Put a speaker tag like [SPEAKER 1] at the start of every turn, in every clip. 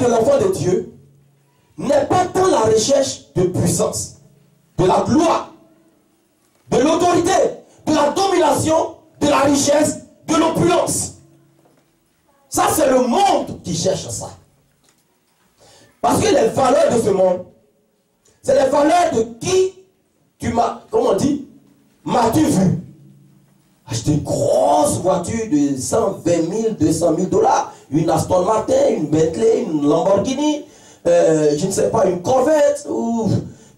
[SPEAKER 1] de l'enfant de Dieu n'est pas tant la recherche de puissance, de la gloire, de l'autorité, de la domination, de la richesse, de l'opulence. Ça, c'est le monde qui cherche ça. Parce que les valeurs de ce monde, c'est les valeurs de qui tu m'as, comment on dit, m'as-tu vu? Acheter une grosse voiture de 120 000, 200 000 $, une Aston Martin, une Bentley, une Lamborghini, je ne sais pas, une Corvette, ou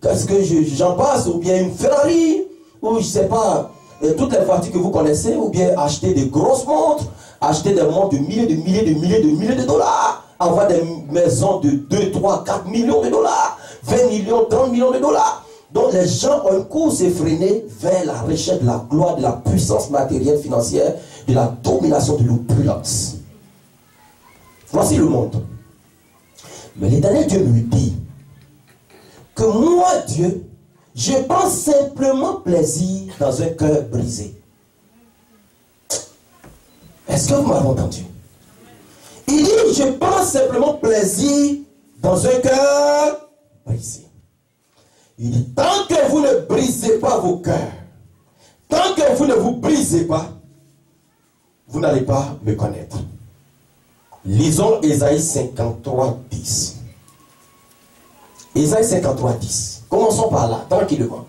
[SPEAKER 1] qu'est-ce que j'en passe, ou bien une Ferrari, ou je ne sais pas, toutes les voitures que vous connaissez, ou bien acheter des grosses montres, acheter des montres de milliers de dollars, avoir des maisons de 2, 3, 4 millions de dollars, 20 millions, 30 millions de dollars. Donc les gens ont une course effrénée vers la recherche de la gloire, de la puissance matérielle, financière, de la domination, de l'opulence. Voici le monde. Mais l'Éternel Dieu me dit que moi, Dieu, je prends simplement plaisir dans un cœur brisé. Est-ce que vous m'avez entendu? Il dit, je prends simplement plaisir dans un cœur brisé. Il dit, tant que vous ne brisez pas vos cœurs, tant que vous ne vous brisez pas, vous n'allez pas me connaître. Lisons Ésaïe 53, 10. Ésaïe 53, 10. Commençons par là, tranquillement.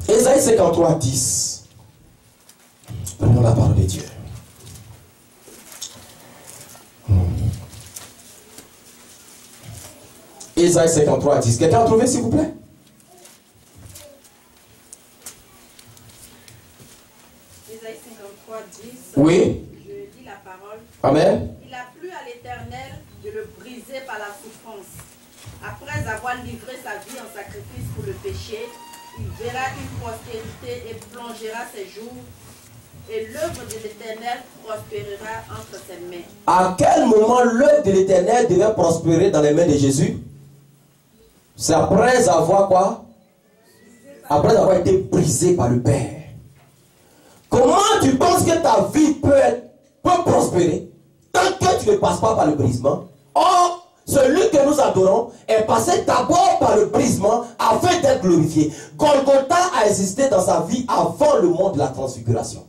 [SPEAKER 1] Ésaïe 53, 10. Prenons la parole de Dieu. Ésaïe 53, 10. Quelqu'un a trouvé, s'il vous plaît?
[SPEAKER 2] Ésaïe 53, 10.
[SPEAKER 1] Oui.
[SPEAKER 2] Je lis la parole.
[SPEAKER 1] Amen.
[SPEAKER 2] Il a plu à l'Éternel de le briser par la souffrance. Après avoir livré sa vie en sacrifice pour le péché, il verra une postérité et prolongera ses jours. Et l'œuvre de l'Éternel prospérera entre ses mains.
[SPEAKER 1] À quel moment l'œuvre de l'Éternel devait prospérer dans les mains de Jésus? C'est après avoir quoi? Après avoir été brisé par le Père. Comment tu penses que ta vie peut prospérer tant que tu ne passes pas par le brisement? Or, celui que nous adorons est passé d'abord par le brisement afin d'être glorifié. Golgotha a existé dans sa vie avant le monde de la transfiguration.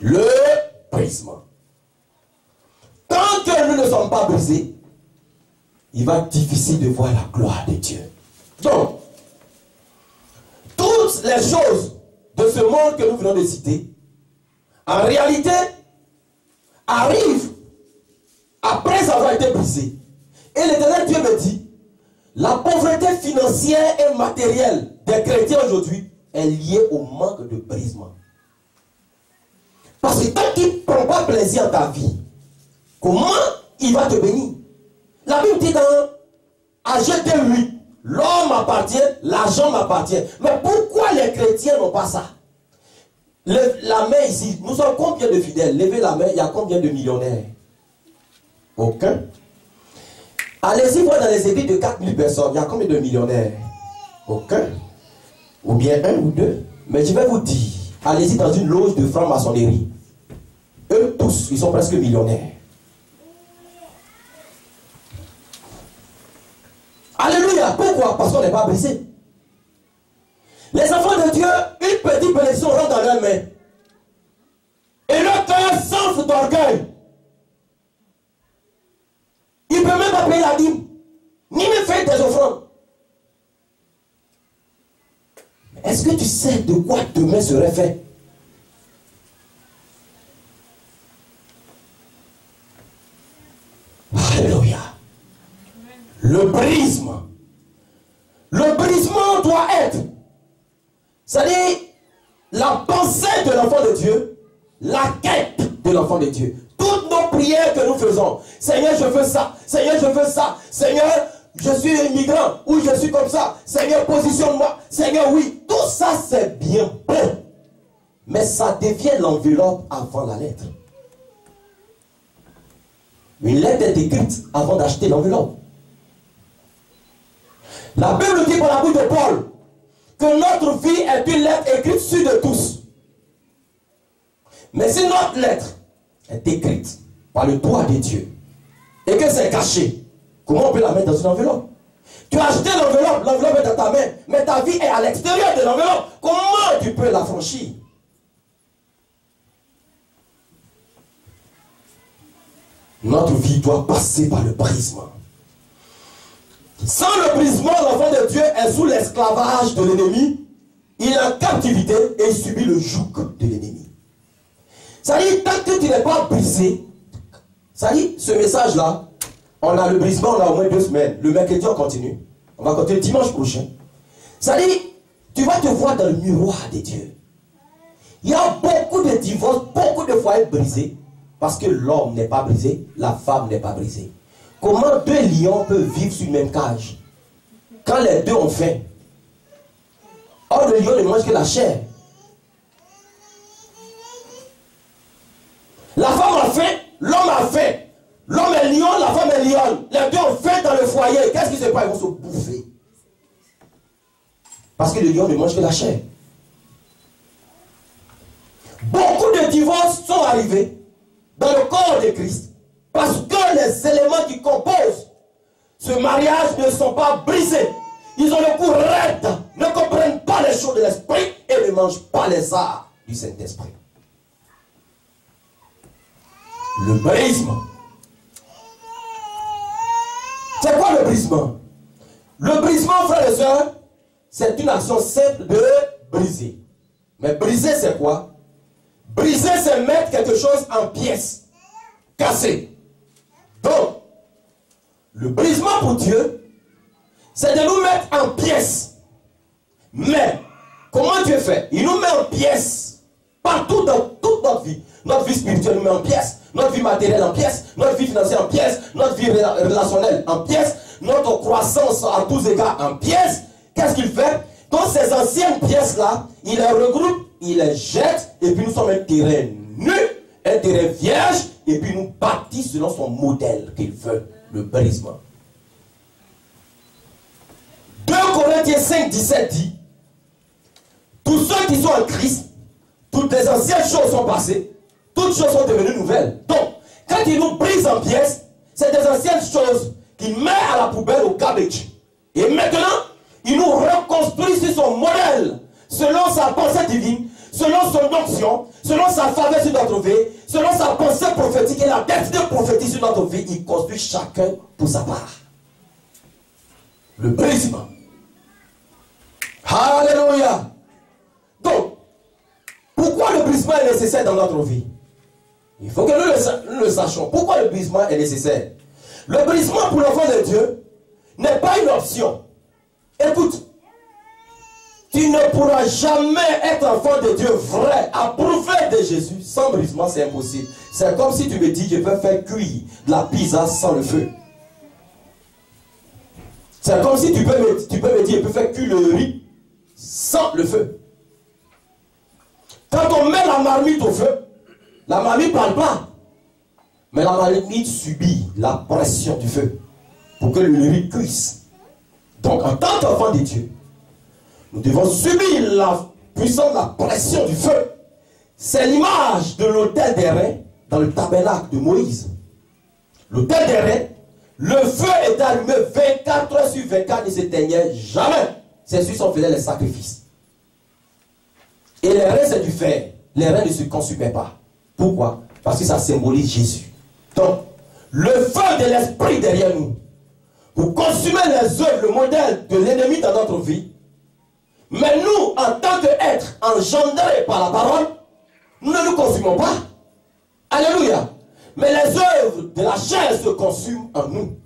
[SPEAKER 1] Le brisement. Tant que nous ne sommes pas brisés, il va être difficile de voir la gloire de Dieu. Donc, toutes les choses de ce monde que nous venons de citer, en réalité, arrivent après avoir été brisées. Et l'Éternel Dieu me dit, la pauvreté financière et matérielle des chrétiens aujourd'hui est liée au manque de brisement. Parce que tant qu'il ne prend pas plaisir à ta vie, comment il va te bénir? La Bible dit dans Agété 8, l'homme m'appartient, l'argent m'appartient. Mais pourquoi les chrétiens n'ont pas ça? La main ici, nous sommes combien de fidèles? Levez la main, il y a combien de millionnaires? Aucun. Allez-y voir dans les églises de 4000 personnes, il y a combien de millionnaires? Aucun. Ou bien un ou deux. Mais je vais vous dire, allez-y dans une loge de franc-maçonnerie. Eux tous, ils sont presque millionnaires. Alléluia. Pourquoi? Parce qu'on n'est pas brisé. Les enfants de Dieu, une petite bénédiction rentre dans leurs mains. Et leur cœur s'enfle d'orgueil. Il ne peut même pas payer la dîme, ni même faire des offrandes. Est-ce que tu sais de quoi demain serait fait? Alléluia. Le brisement. Le brisement doit être, c'est-à-dire la pensée de l'enfant de Dieu, la quête de l'enfant de Dieu. Toutes nos prières que nous faisons, Seigneur, je veux ça, Seigneur, je veux ça, Seigneur, je suis immigrant, ou je suis comme ça, Seigneur, positionne-moi, Seigneur, oui, tout ça c'est bien bon, mais ça devient l'enveloppe avant la lettre. Une lettre est écrite avant d'acheter l'enveloppe. La Bible dit par la bouche de Paul que notre vie est une lettre écrite sur de tous. Mais si notre lettre est écrite par le doigt de Dieu et que c'est caché, comment on peut la mettre dans une enveloppe? Tu as acheté l'enveloppe, l'enveloppe est dans ta main, mais ta vie est à l'extérieur de l'enveloppe. Comment tu peux la franchir? Notre vie doit passer par le brisement. Sans le brisement, l'enfant de Dieu est sous l'esclavage de l'ennemi. Il est en captivité et il subit le joug de l'ennemi. Ça dit, tant que tu n'es pas brisé, ça dit, ce message-là, on a le brisement, on a au moins 2 semaines. Le mercredi, on continue. On va continuer dimanche prochain. Ça dit, tu vas te voir dans le miroir de Dieu. Il y a beaucoup de divorces, beaucoup de foyers brisés, parce que l'homme n'est pas brisé, la femme n'est pas brisée. Comment 2 lions peuvent vivre sur une même cage quand les 2 ont faim? Or, le lion ne mange que la chair. La femme a faim, l'homme a faim. L'homme est lion, la femme est lionne. Les 2 ont faim dans le foyer. Qu'est-ce qui se passe? Ils vont se bouffer. Parce que le lion ne mange que la chair. Beaucoup de divorces sont arrivés dans le corps de Christ. Parce que les éléments qui composent ce mariage ne sont pas brisés. Ils ont le cou raide, ne comprennent pas les choses de l'esprit et ne mangent pas les arts du Saint-Esprit. Le brisement. C'est quoi le brisement? Le brisement, frères et sœurs, c'est une action simple de briser. Mais briser, c'est quoi? Briser, c'est mettre quelque chose en pièces, casser. Donc, le brisement pour Dieu, c'est de nous mettre en pièces. Mais, comment Dieu fait? Il nous met en pièces partout dans toute notre vie. Notre vie spirituelle nous met en pièces. Notre vie matérielle en pièces. Notre vie financière en pièces. Notre vie relationnelle en pièces. Notre croissance à tous égards en pièces. Qu'est-ce qu'il fait? Dans ces anciennes pièces-là, il les regroupe, il les jette, et puis nous sommes un terrain nu, un terrain vierge, et puis nous bâtit selon son modèle qu'il veut, le brisement. 2 Corinthiens 5, 17 dit, tous ceux qui sont en Christ, toutes les anciennes choses sont passées, toutes choses sont devenues nouvelles. Donc, quand il nous brise en pièces, c'est des anciennes choses qu'il met à la poubelle, au garbage. Et maintenant, il nous reconstruit sur son modèle, selon sa pensée divine, selon son onction, selon sa faveur sur notre vie, selon sa pensée prophétique et la destinée prophétique sur notre vie. Il construit chacun pour sa part. Le brisement. Alléluia. Donc, pourquoi le brisement est nécessaire dans notre vie? Il faut que nous le sachions. Pourquoi le brisement est nécessaire? Le brisement pour l'enfant de Dieu n'est pas une option. Écoute, tu ne pourras jamais être enfant de Dieu vrai, approuvé de Jésus, sans brisement, c'est impossible. C'est comme si tu me dis, je peux faire cuire de la pizza sans le feu. C'est comme si tu peux me dire, je peux faire cuire le riz sans le feu. Quand on met la marmite au feu, la marmite ne parle pas. Mais la marmite subit la pression du feu pour que le riz cuise. Donc, en tant qu'enfant de Dieu, nous devons subir la puissance, la pression du feu. C'est l'image de l'autel d'airain dans le tabernacle de Moïse. L'autel d'airain, le feu est allumé 24 heures sur 24, il ne s'éteignait jamais. C'est celui qui faisait les sacrifices. Et les reins, c'est du fer. Les reins ne se consumaient pas. Pourquoi? Parce que ça symbolise Jésus. Donc, le feu de l'esprit derrière nous, pour consumer les œuvres, le modèle de l'ennemi dans notre vie. Mais nous, en tant qu'êtres engendrés par la parole, nous ne nous consumons pas. Alléluia. Mais les œuvres de la chair se consument en nous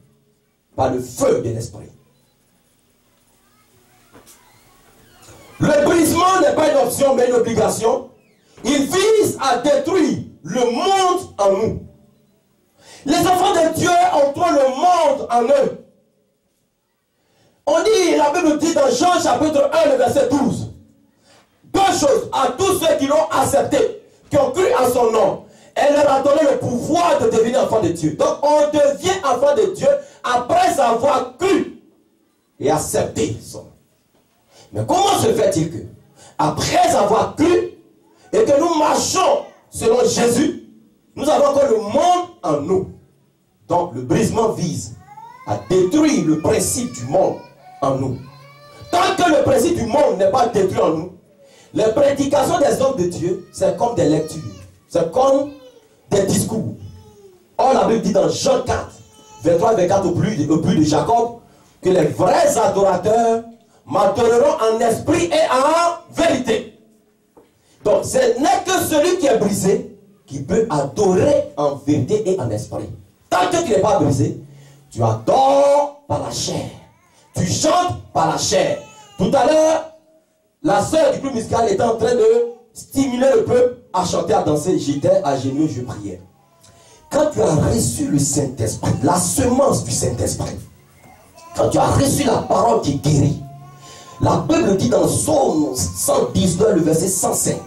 [SPEAKER 1] par le feu de l'esprit. Le brisement n'est pas une option mais une obligation. Il vise à détruire le monde en nous. Les enfants de Dieu ont le monde en eux. On dit, la Bible dit dans Jean chapitre 1, le verset 12. 2 choses, à tous ceux qui l'ont accepté, qui ont cru en son nom, elle leur a donné le pouvoir de devenir enfant de Dieu. Donc on devient enfant de Dieu après avoir cru et accepté son nom. Mais comment se fait-il que, après avoir cru et que nous marchons selon Jésus, nous avons encore le monde en nous. Donc le brisement vise à détruire le principe du monde en nous. Tant que le principe du monde n'est pas détruit en nous, les prédications des hommes de Dieu, c'est comme des lectures. C'est comme des discours. Or la Bible dit dans Jean 4, 23 et 24 au plus de Jacob, que les vrais adorateurs m'adoreront en esprit et en vérité. Donc ce n'est que celui qui est brisé qui peut adorer en vérité et en esprit. Tant que tu n'es pas brisé, tu adores par la chair. Tu chantes par la chair. Tout à l'heure, la sœur du groupe musical était en train de stimuler le peuple à chanter, à danser. J'étais à genoux, je priais. Quand tu as reçu le Saint-Esprit, la semence du Saint-Esprit, quand tu as reçu la parole qui guérit, la Bible dit dans Psaume 119, le verset 105,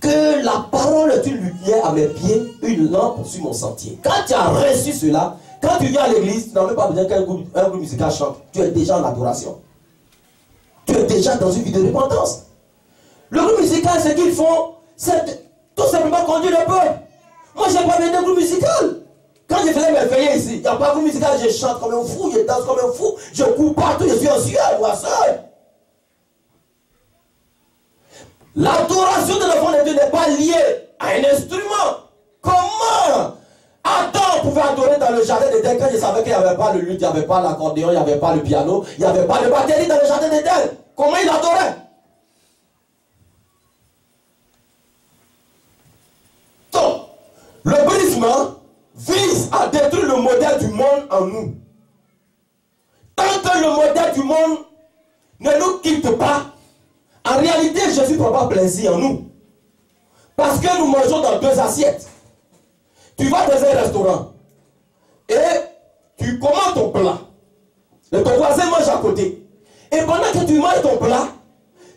[SPEAKER 1] que la parole est une lumière à mes pieds, une lampe sur mon sentier. Quand tu as reçu cela, quand tu viens à l'église, tu n'as même pas besoin qu'un groupe musical chante. Tu es déjà en adoration. Tu es déjà dans une vie de repentance. Le groupe musical, ce qu'ils font, c'est tout simplement conduire le peuple. Moi, je n'ai pas besoin d'un groupe musical. Quand je faisais mes veillées ici, il n'y a pas de groupe musical, je chante comme un fou, je danse comme un fou, je cours partout, je suis en sueur, moi seul. L'adoration de l'enfant de Dieu n'est pas liée à un instrument. Comment Adam pouvait adorer dans le jardin d'Éden quand il savait qu'il n'y avait pas le luth, il n'y avait pas l'accordéon, il n'y avait pas le piano, il n'y avait pas de batterie dans le jardin d'Éden. Comment il adorait? Donc, le brisement vise à détruire le modèle du monde en nous. Tant que le modèle du monde ne nous quitte pas, en réalité, Jésus ne prend pas plaisir en nous. Parce que nous mangeons dans 2 assiettes. Tu vas dans un restaurant et tu commandes ton plat. Et ton voisin mange à côté. Et pendant que tu manges ton plat,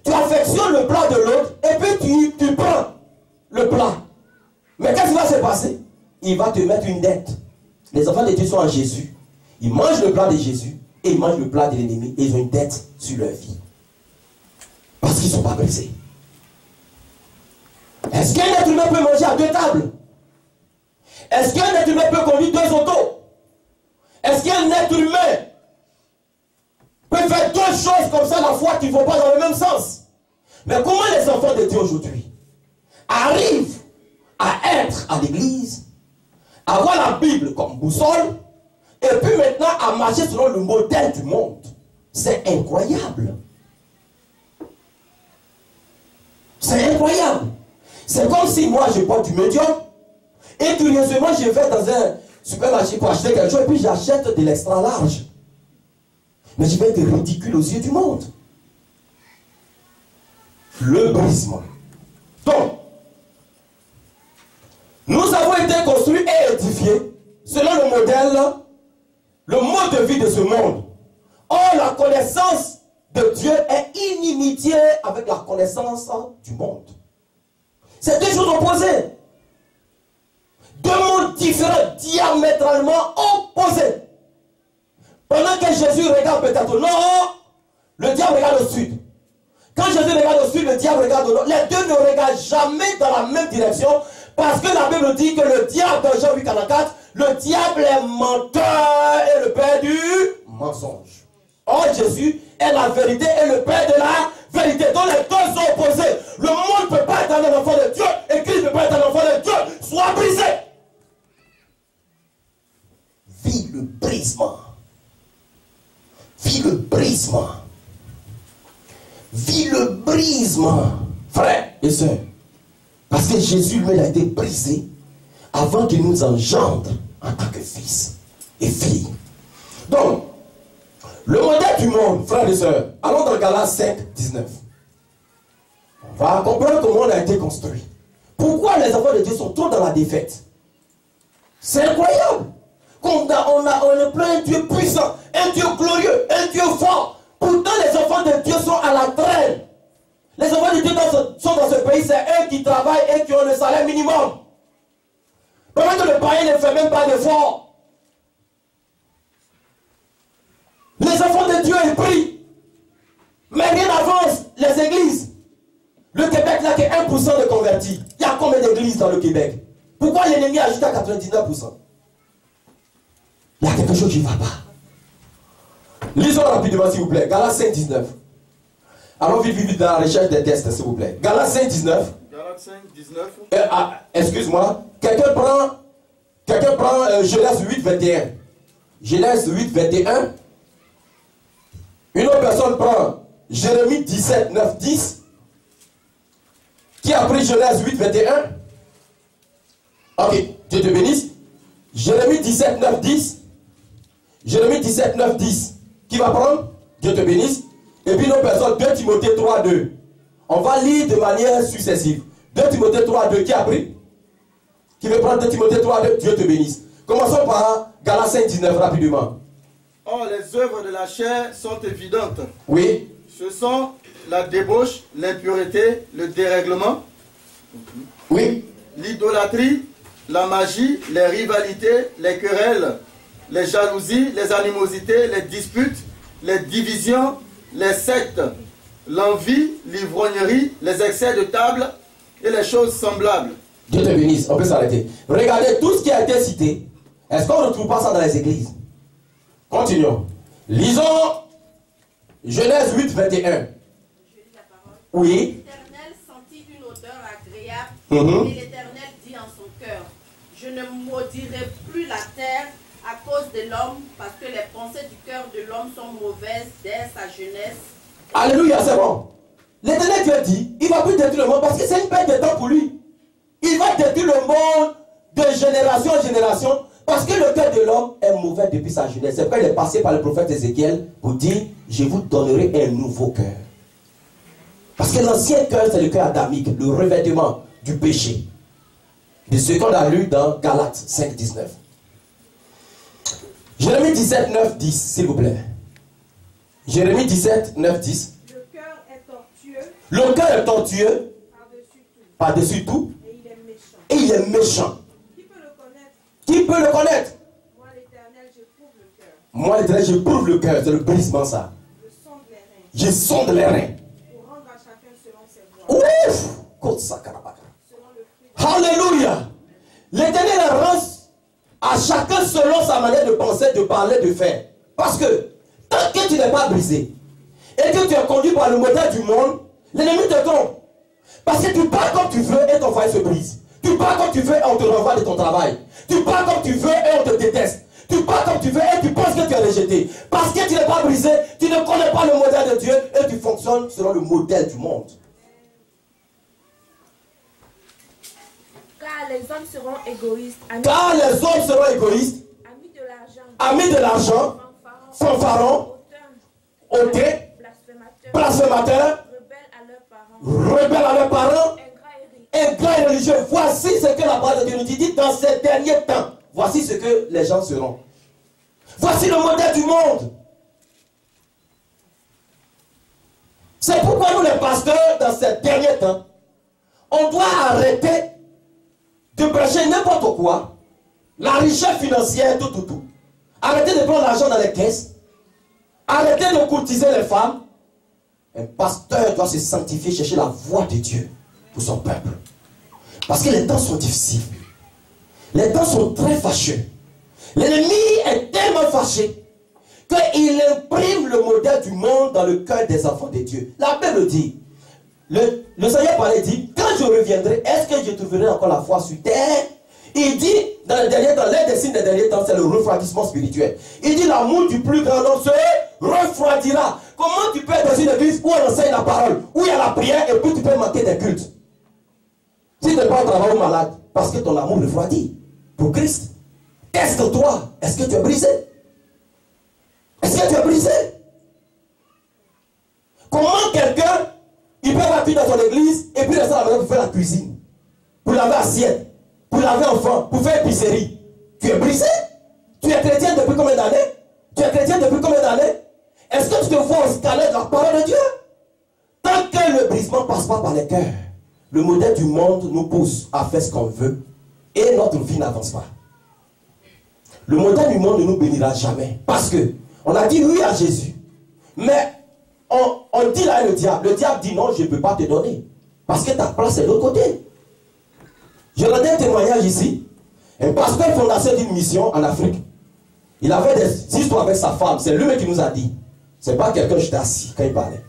[SPEAKER 1] tu affectionnes le plat de l'autre et puis tu prends le plat. Mais qu'est-ce qui va se passer? Il va te mettre une dette. Les enfants de Dieu sont en Jésus. Ils mangent le plat de Jésus et ils mangent le plat de l'ennemi et ils ont une dette sur leur vie. Parce qu'ils ne sont pas brisés. Est-ce qu'un être humain peut manger à 2 tables? Est-ce qu'un être humain peut conduire 2 autos? Est-ce qu'un être humain peut faire 2 choses comme ça à la fois qui ne vont pas dans le même sens? Mais comment les enfants de Dieu aujourd'hui arrivent à être à l'église, à avoir la Bible comme boussole, et puis maintenant à marcher selon le modèle du monde? C'est incroyable. C'est incroyable. C'est comme si moi je porte du médium et curieusement je vais dans un supermarché pour acheter quelque chose et puis j'achète de l'extra large. Mais je vais être ridicule aux yeux du monde. Le brisement. Donc, nous avons été construits et édifiés selon le modèle, le mode de vie de ce monde. Or, la connaissance de Dieu est inimitié avec la connaissance du monde. C'est 2 choses opposées. 2 mondes différents, diamétralement opposés. Pendant que Jésus regarde peut-être au nord, le diable regarde au sud. Quand Jésus regarde au sud, le diable regarde au nord. Les deux ne regardent jamais dans la même direction parce que la Bible dit que le diable, dans Jean 8,44, le diable est menteur et le père du mensonge. Or, Jésus est la vérité et le père de la vérité. Donc les deux sont opposés. Le monde ne peut pas être un enfant de Dieu et Christ ne peut pas être un enfant de Dieu. Sois brisé. Vis le brisement. Vis le brisement. Vis le brisement. Frères et sœurs. Parce que Jésus lui a été brisé avant qu'il nous engendre en tant que fils et filles. Donc, le modèle du monde, frères et sœurs, allons dans Galates 5, 19. On va comprendre comment on a été construit. Pourquoi les enfants de Dieu sont trop dans la défaite? C'est incroyable. On est plein un Dieu puissant, un Dieu glorieux, un Dieu fort. Pourtant, les enfants de Dieu sont à la traîne. Les enfants de Dieu sont dans ce pays, c'est eux qui travaillent et qui ont le salaire minimum. Pendant que le païen ne fait même pas d'effort. Les enfants de Dieu ont pris. Mais rien n'avance, les églises. Le Québec n'a que 1% de convertis. Il y a combien d'églises dans le Québec? Pourquoi l'ennemi a ajouté à 99%? Il y a quelque chose qui ne va pas. Lisons rapidement, s'il vous plaît. Galates 5, 19. Allons vite, vite, vite dans la recherche des tests, s'il vous plaît. Galates 5, 19.
[SPEAKER 3] Galates 5, 19.
[SPEAKER 1] Excuse-moi. Quelqu'un prend Genèse 8, 21. Genèse 8, 21. Une autre personne prend Jérémie 17, 9, 10. Qui a pris Genèse 8, 21? Ok, Dieu te bénisse. Jérémie 17, 9, 10. Jérémie 17, 9, 10. Qui va prendre? Dieu te bénisse. Et puis une autre personne, 2 Timothée 3, 2. On va lire de manière successive. 2 Timothée 3, 2. Qui a pris? Qui veut prendre 2 Timothée 3, 2? Dieu te bénisse. Commençons par Galates 5, 19 rapidement.
[SPEAKER 3] Or, les œuvres de la chair sont évidentes.
[SPEAKER 1] Oui.
[SPEAKER 3] Ce sont la débauche, l'impureté, le dérèglement,
[SPEAKER 1] Oui.
[SPEAKER 3] l'idolâtrie, la magie, les rivalités, les querelles, les jalousies, les animosités, les disputes, les divisions, les sectes, l'envie, l'ivrognerie, les excès de table et les choses semblables.
[SPEAKER 1] Dieu te bénisse. On peut s'arrêter. Regardez tout ce qui a été cité. Est-ce qu'on ne trouve pas ça dans les églises? Continuons. Lisons Genèse 8, 21. Oui.
[SPEAKER 2] L'Éternel sentit une odeur agréable et l'Éternel dit en son cœur, je ne maudirai plus la terre à cause de l'homme parce que les pensées du cœur de l'homme sont mauvaises dès sa jeunesse.
[SPEAKER 1] Alléluia, c'est bon. L'Éternel Dieu dit, il ne va plus détruire le monde parce que c'est une perte de temps pour lui. Il va détruire le monde de génération en génération parce que le cœur de l'homme est mauvais depuis sa jeunesse. C'est pourquoi il est passé par le prophète Ézéchiel pour dire, je vous donnerai un nouveau cœur. Parce que l'ancien cœur, c'est le cœur adamique, le revêtement du péché. De ce qu'on a lu dans Galates 5, 19. Jérémie 17, 9, 10, s'il vous plaît. Jérémie 17, 9, 10.
[SPEAKER 4] Le cœur est tortueux.
[SPEAKER 1] Le cœur est tortueux.
[SPEAKER 4] Par-dessus tout.
[SPEAKER 1] Par-dessus tout.
[SPEAKER 4] Et il est méchant.
[SPEAKER 1] Et il est méchant.
[SPEAKER 4] Qui peut le connaître?
[SPEAKER 1] Qui peut le connaître?
[SPEAKER 4] Moi, l'Éternel, j'éprouve le cœur.
[SPEAKER 1] Moi, l'Éternel, j'éprouve le cœur. C'est le brisement, ça.
[SPEAKER 4] Je sonde les reins.
[SPEAKER 1] Je sonde les reins.
[SPEAKER 4] Pour rendre à chacun selon ses voies.
[SPEAKER 1] Ouf! Kotsakarabaka.
[SPEAKER 4] Selon le fruit de
[SPEAKER 1] Alléluia! L'Éternel rend à chacun selon sa manière de penser, de parler, de faire. Parce que tant que tu n'es pas brisé et que tu es conduit par le modèle du monde, l'ennemi te trompe. Parce que tu parles comme tu veux et ton foyer se brise. Tu parles comme tu veux et on te renvoie de ton travail. Tu parles comme tu veux et on te déteste. Tu parles comme tu veux et tu penses que tu es rejeté. Parce que tu n'es pas brisé, tu ne connais pas le modèle de Dieu et tu fonctionnes selon le modèle du monde.
[SPEAKER 5] Car les hommes seront égoïstes,
[SPEAKER 1] Car les hommes seront égoïstes,
[SPEAKER 5] amis de l'argent,
[SPEAKER 1] amis de l'argent, fanfarons, hautains, blasphémateurs, rebelles à leurs parents, ingrats et religieux. Voici ce que la parole de Dieu nous dit dans ces derniers temps. Voici ce que les gens seront. Voici le modèle du monde. C'est pourquoi nous les pasteurs, dans ces derniers temps, on doit arrêter de prêcher n'importe quoi, la richesse financière, tout. Arrêtez de prendre l'argent dans les caisses. Arrêtez de courtiser les femmes. Un pasteur doit se sanctifier, chercher la voix de Dieu pour son peuple. Parce que les temps sont difficiles. Les temps sont très fâcheux. L'ennemi est tellement fâché qu'il imprime le modèle du monde dans le cœur des enfants de Dieu. La Bible dit, le Seigneur parlait, dit, quand je reviendrai, est-ce que je trouverai encore la foi sur terre? Il dit, dans les derniers temps, l'un des signes des derniers temps, c'est le refroidissement spirituel. Il dit, l'amour du plus grand homme se refroidira. Comment tu peux être dans une église où on enseigne la parole, où il y a la prière, et puis tu peux manquer des cultes? Si tu n'es pas au travail ou malade, parce que ton amour refroidit pour Christ. Teste-toi. Est-ce que tu es brisé? Est-ce que tu es brisé? Comment quelqu'un, il peut avoir dans son église, et puis rester à la maison pour faire la cuisine, pour laver assiette, pour laver enfant, pour faire épicerie? Tu es brisé? Tu es chrétien depuis combien d'années? Tu es chrétien depuis combien d'années? Est-ce que tu te vois au scanner de la parole de Dieu? Tant que le brisement ne passe pas par les cœurs, le modèle du monde nous pousse à faire ce qu'on veut et notre vie n'avance pas. Le modèle du monde ne nous bénira jamais. Parce que on a dit oui à Jésus. Mais on dit là le diable. Le diable dit non, je ne peux pas te donner. Parce que ta place est de l'autre côté. Je rendais un témoignage ici. Un pasteur fondateur d'une mission en Afrique. Il avait des histoires avec sa femme. C'est lui qui nous a dit. C'est pas quelqu'un qui était assis quand il parlait.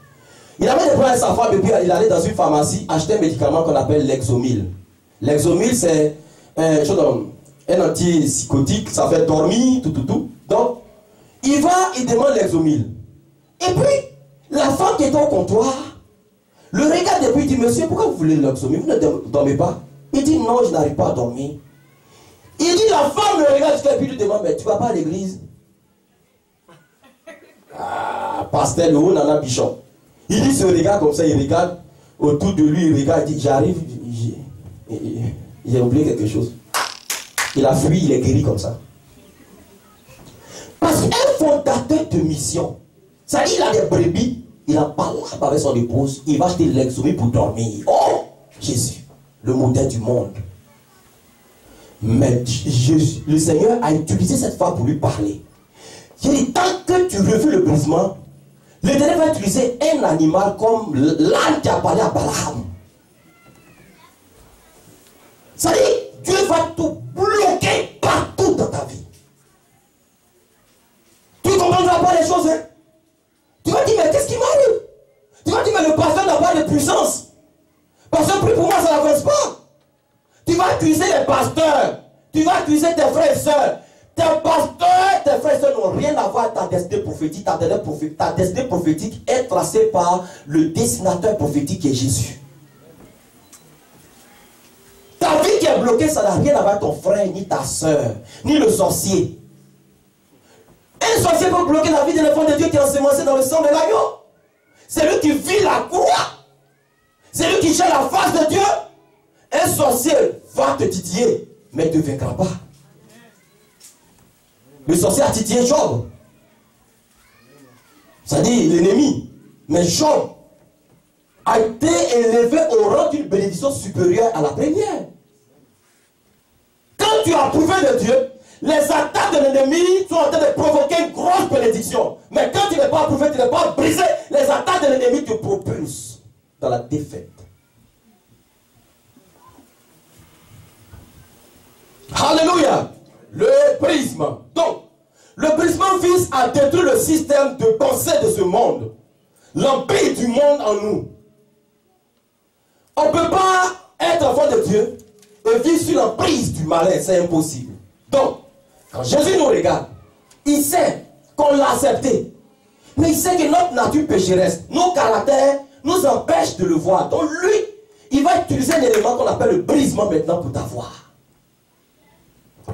[SPEAKER 1] Il avait des problèmes avec sa femme et puis il allait dans une pharmacie acheter un médicament qu'on appelle Lexomil. Lexomil, c'est un antipsychotique, ça fait dormir, tout. Donc, il va, il demande Lexomil. Et puis, la femme qui était au comptoir, le regarde et puis il dit, monsieur, pourquoi vous voulez Lexomil? Vous ne dormez pas? Il dit, non, je n'arrive pas à dormir. Il dit, la femme le regarde jusqu'à puis lui demande, mais tu ne vas pas à l'église? Ah, pasteur, le haut, nana, bichon. Il dit, ce regard comme ça, il regarde autour de lui, il regarde, il dit, j'arrive, j'ai oublié quelque chose. Il a fui, il est guéri comme ça. Parce qu'un fondateur de mission, ça dit, il a des brebis, il a parlé avec son épouse, il va acheter Lexomil pour dormir. Oh, Jésus, le modèle du monde. Mais le Seigneur a utilisé cette femme pour lui parler. Il dit, tant que tu refus le brisement, l'Éternel va utiliser un animal comme l'âne qui a parlé à Balaam. Ça dit, Dieu va tout bloquer partout dans ta vie. Tu ne comprendras pas les choses, hein? Tu vas dire, mais qu'est-ce qui m'arrive? Tu vas dire, mais le pasteur n'a pas de puissance. Parce que plus pour moi, ça n'avance pas. Tu vas accuser les pasteurs. Tu vas accuser tes frères et sœurs. Tes pasteurs, tes frères et sœurs n'ont rien à voir avec ta destinée prophétique. Ta destinée prophétique est tracée par le dessinateur prophétique qui est Jésus. Ta vie qui est bloquée, ça n'a rien à voir avec ton frère, ni ta sœur, ni le sorcier. Un sorcier peut bloquer la vie de l'enfant de Dieu qui est ensemencé dans le sang de l'agneau. C'est lui qui vit la croix. C'est lui qui cherche la face de Dieu. Un sorcier va te titiller, mais il ne te vaincra pas. Le sorcier a titillé Job. Ça dit l'ennemi. Mais Job a été élevé au rang d'une bénédiction supérieure à la première. Quand tu as approuvé de Dieu, les attaques de l'ennemi sont en train de provoquer une grosse bénédiction. Mais quand tu n'es pas approuvé, tu n'es pas brisé, les attaques de l'ennemi te propulsent dans la défaite. Alléluia. Le prisme. Donc, le prisme vise à détruire le système de pensée de ce monde. L'empire du monde en nous. On ne peut pas être enfant de Dieu et vivre sur l'emprise du malin. C'est impossible. Donc, quand Jésus nous regarde, il sait qu'on l'a accepté. Mais il sait que notre nature pécheresse, nos caractères, nous empêchent de le voir. Donc lui, il va utiliser un élément qu'on appelle le brisement maintenant pour t'avoir.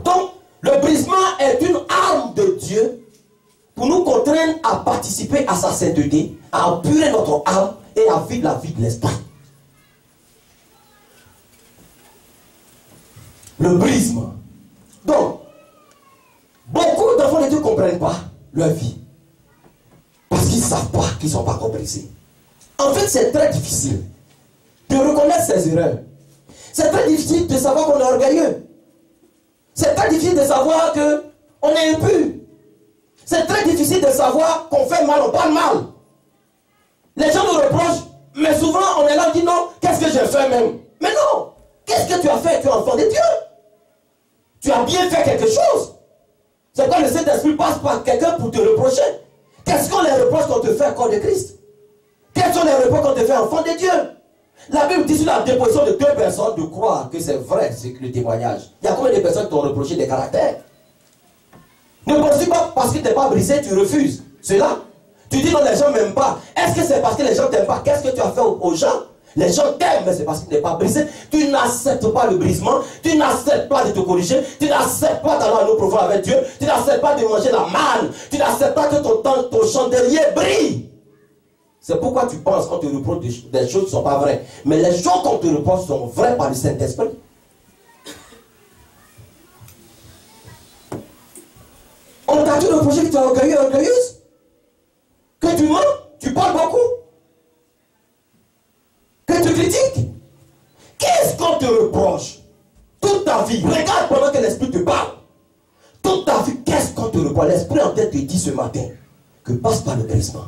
[SPEAKER 1] Donc, le brisement est une arme de Dieu pour nous contraindre à participer à sa sainteté, à apurer notre âme et à vivre la vie de l'esprit. Le brisement. Donc, beaucoup d'enfants de Dieu ne comprennent pas leur vie. Parce qu'ils ne savent pas qu'ils ne sont pas compris. En fait, c'est très difficile de reconnaître ses erreurs. C'est très difficile de savoir qu'on est orgueilleux. C'est très difficile de savoir qu'on est impur. C'est très difficile de savoir qu'on fait mal, on parle mal. Les gens nous reprochent, mais souvent on est là, on dit non, qu'est-ce que j'ai fait même? Mais non, qu'est-ce que tu as fait? Tu es enfant de Dieu. Tu as bien fait quelque chose. C'est quand le Saint-Esprit passe par quelqu'un pour te reprocher. Qu'est-ce qu'on les reproche qu'on te fait corps de Christ? Quels sont les reproches qu'on te fait enfant de Dieu? La Bible dit sur la déposition de deux personnes de croire que c'est vrai, c'est le témoignage. Il y a combien de personnes qui t'ont reproché des caractères? Ne penses-tu pas parce que tu n'es pas brisé, tu refuses cela? Tu dis non, les gens ne m'aiment pas. Est-ce que c'est parce que les gens ne t'aiment pas? Qu'est-ce que tu as fait aux gens? Les gens t'aiment, mais c'est parce que tu n'es pas brisé. Tu n'acceptes pas le brisement. Tu n'acceptes pas de te corriger. Tu n'acceptes pas d'aller à l'eau profond avec Dieu. Tu n'acceptes pas de manger la manne. Tu n'acceptes pas que ton chandelier brille. C'est pourquoi tu penses qu'on te reproche des choses qui ne sont pas vraies. Mais les choses qu'on te reproche sont vraies par le Saint-Esprit. On t'a-tu reproché que tu es orgueilleux, orgueilleuse? Que tu mens? Tu parles beaucoup? Que tu critiques? Qu'est-ce qu'on te reproche? Toute ta vie, regarde pendant que l'Esprit te parle. Toute ta vie, qu'est-ce qu'on te reproche? L'Esprit en tête te dit ce matin que passe par le brisement.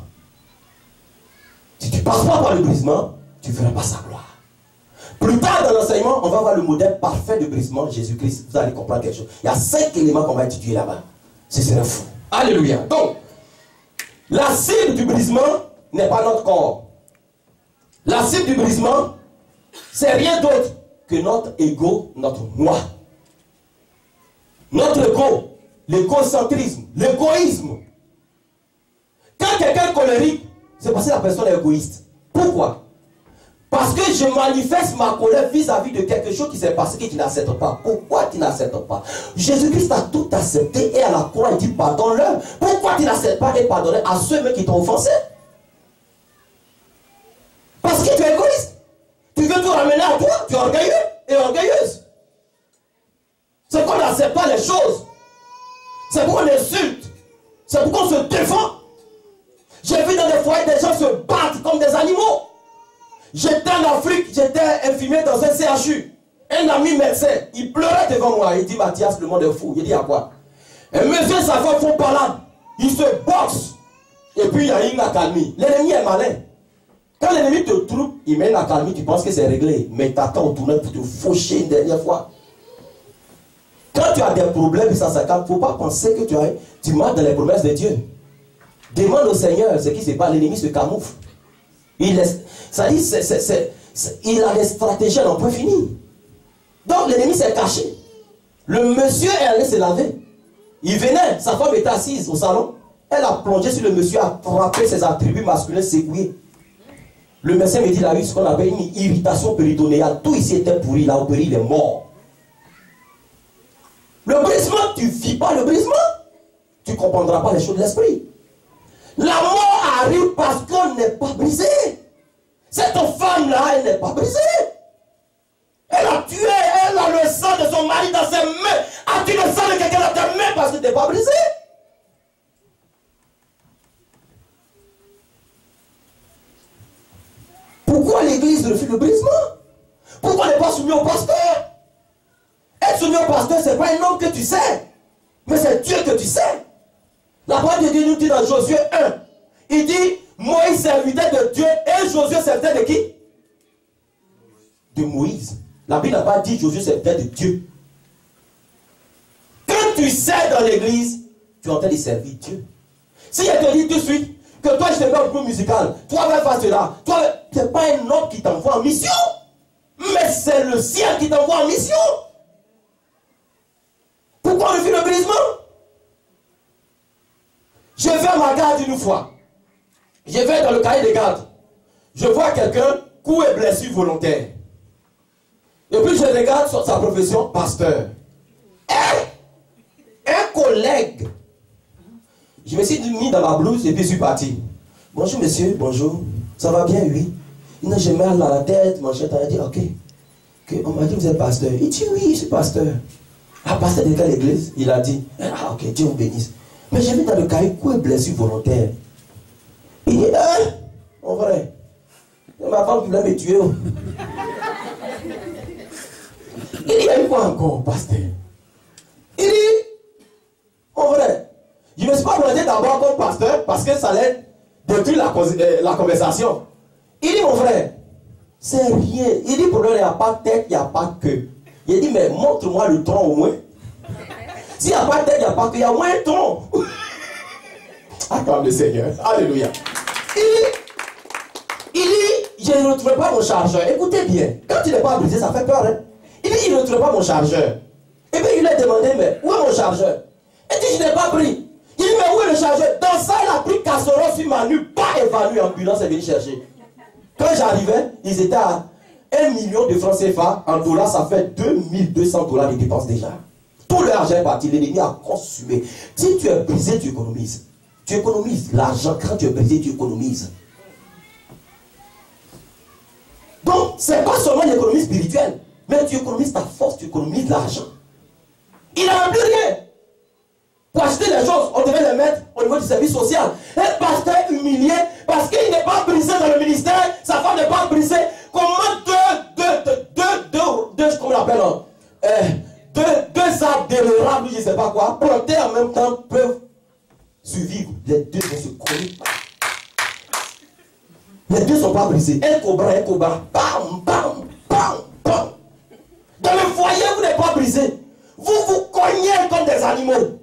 [SPEAKER 1] Si tu ne passes pas par le brisement, tu ne verras pas sa gloire. Plus tard dans l'enseignement, on va voir le modèle parfait de brisement, Jésus-Christ. Vous allez comprendre quelque chose. Il y a 5 éléments qu'on va étudier là-bas. Ce serait fou. Alléluia. Donc, la cible du brisement n'est pas notre corps. La cible du brisement, c'est rien d'autre que notre ego, notre moi. Notre ego, l'égocentrisme, l'égoïsme. Quand quelqu'un est colérique, c'est parce que la personne est égoïste. Pourquoi? Parce que je manifeste ma colère vis-à-vis de quelque chose qui s'est passé que tu n'acceptes pas. Pourquoi tu n'acceptes pas? Jésus-Christ a tout accepté et à la croix il dit pardonne-leur. Pourquoi tu n'acceptes pas et pardonner à ceux qui t'ont offensé? Parce que tu es égoïste. Tu veux tout ramener à toi. Tu es orgueilleux et orgueilleuse. C'est qu'on n'accepte pas les choses. C'est pourquoi on insulte. C'est pourquoi on se défend. J'ai vu dans des foyers des gens se battre comme des animaux. J'étais en Afrique, j'étais infirmier dans un CHU. Un ami médecin, il pleurait devant moi. Il dit Mathias, le monde est fou. Il dit à quoi? Un monsieur, sa femme font parler. Il se boxe. Et puis il y a une accalmie. L'ennemi est malin. Quand l'ennemi te trouve, il met une accalmie, tu penses que c'est réglé. Mais t'attends au tournant pour te faucher une dernière fois. Quand tu as des problèmes, ça s'accalme. Il ne faut pas penser que tu marches dans les promesses de Dieu. Demande au Seigneur ce qui se passe. L'ennemi se camoufle. Ça dit, il a des stratégies à n'en point fini. Donc l'ennemi s'est caché. Le monsieur est allé se laver. Il venait, sa femme était assise au salon. Elle a plongé sur le monsieur, a frappé ses attributs masculins secoués. Le médecin me dit, il a eu ce qu'on appelle une irritation péritonéale. Tout ici était pourri, il a opéré, il est mort. Le brisement, tu ne vis pas le brisement. Tu ne comprendras pas les choses de l'esprit. La mort arrive parce qu'on n'est pas brisé. Cette femme-là, elle n'est pas brisée. Elle a tué, elle a le sang de son mari dans ses mains. As-tu le sang de quelqu'un dans tes mains parce que tu n'es pas brisé? Pourquoi l'église refuse le brisement? Pourquoi on n'est pas soumis au pasteur? Être soumis au pasteur, ce n'est pas un homme que tu sais, mais c'est Dieu que tu sais. La parole de Dieu nous dit dans Josué 1, il dit, Moïse servitait de Dieu et Josué servait de qui? De Moïse. La Bible n'a pas dit Josué servait de Dieu. Quand tu sais dans l'église, tu es en train de servir Dieu. Si elle te dit tout de suite que toi je te mets au groupe musical, toi va faire cela, toi, ce n'est pas un homme qui t'envoie en mission, mais c'est le ciel qui t'envoie en mission. Pourquoi on refuse le brisement? Je vais à ma garde une fois. Je vais dans le cahier de garde. Je vois quelqu'un, coup et blessure volontaire. Et puis je regarde sur sa profession, pasteur. Un collègue. Je me suis mis dans ma blouse et puis je suis parti. Bonjour monsieur, bonjour. Ça va bien, oui. Il dit, j'ai mal à la tête, mon chef a dit, ok. On m'a dit, vous êtes pasteur. Il dit, oui, je suis pasteur. Ah, pasteur de quelle église? Il a dit, ah, ok, Dieu vous bénisse. Mais j'ai mis dans le cahier, coup et blessure volontaire. Il dit, en vrai, c'est ma femme qui voulait me tuer. Il dit, il y a eu quoi encore, pasteur? Il dit, en vrai, je ne me suis pas présenté d'abord comme pasteur parce que ça allait détruire la conversation. Il dit, mon frère, c'est rien. Il dit, pour lui, il n'y a pas de tête, il n'y a pas de queue. Il dit, mais montre-moi le tronc au moins. S'il n'y a pas de tête, il n'y a pas de queue, il y a au moins un tronc. Acclame le Seigneur. Alléluia. Il dit, je ne retrouve pas mon chargeur. Écoutez bien, quand il n'est pas brisé, ça fait peur. Hein? Il dit, il ne retrouve pas mon chargeur. Et puis il lui a demandé, mais où est mon chargeur? Il dit, je n'ai pas pris. Il dit, mais où est le chargeur? Dans ça, il a pris casserole sur ma nuque, pas évanoui, ambulance est venu chercher. Quand j'arrivais, ils étaient à 1 million de francs CFA. En dollars, ça fait 2200 $ de dépenses déjà. Tout l'argent est parti, l'ennemi a consumé. Si tu es brisé, tu économises. Tu économises l'argent. Quand tu es brisé, tu économises. Donc, ce n'est pas seulement l'économie spirituelle, mais tu économises ta force, tu économises l'argent. Il n'a plus rien. Pour acheter les choses, on devait les mettre au niveau du service social. Un pasteur humilié parce qu'il n'est pas brisé dans le ministère, sa femme n'est pas brisée. Comment comment on appelle, deux arbres délorables, je ne sais pas quoi, plantés en même temps, peuvent survivre. Les deux vont se coller. Les deux ne sont pas brisés. Un cobra, bam, bam, bam. Bam, bam. Dans le foyer, vous n'êtes pas brisé. Vous vous cognez comme des animaux.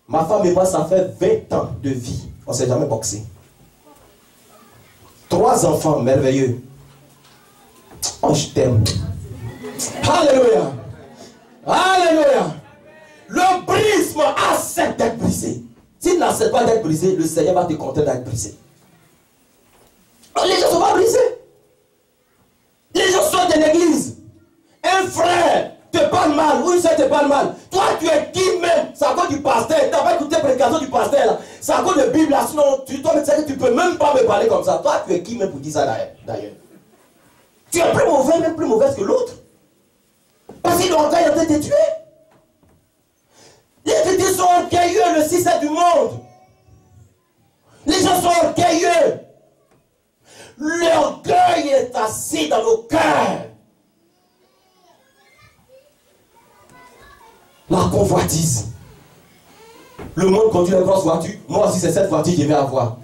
[SPEAKER 1] Ma femme et moi, ça fait 20 ans de vie. On ne s'est jamais boxé. 3 enfants merveilleux. Oh, je t'aime. Alléluia. Alléluia. Le brisme accepte d'être brisé. S'il n'accepte pas d'être brisé, le Seigneur va te compter d'être brisé. Les gens ne sont pas brisés. Les gens sortent de l'église. Un frère te parle mal, ou une soeur te parle mal. Toi, tu es qui même? C'est à cause du pasteur. Tu n'as pas écouté la prédication du pasteur là. C'est à cause de la Bible là. Sinon, tu dois me dire que tu ne peux même pas me parler comme ça. Toi, tu es qui même pour dire ça d'ailleurs? Tu es plus mauvais, même plus mauvaise que l'autre. Parce qu'il doit encore en train de te tuer. Les chrétiens sont orgueilleux, le 6 du monde. Les gens sont orgueilleux. L'orgueil est assis dans nos cœurs. La convoitise. Le monde conduit les grosses voitures. Moi aussi, c'est cette voiture que je vais avoir.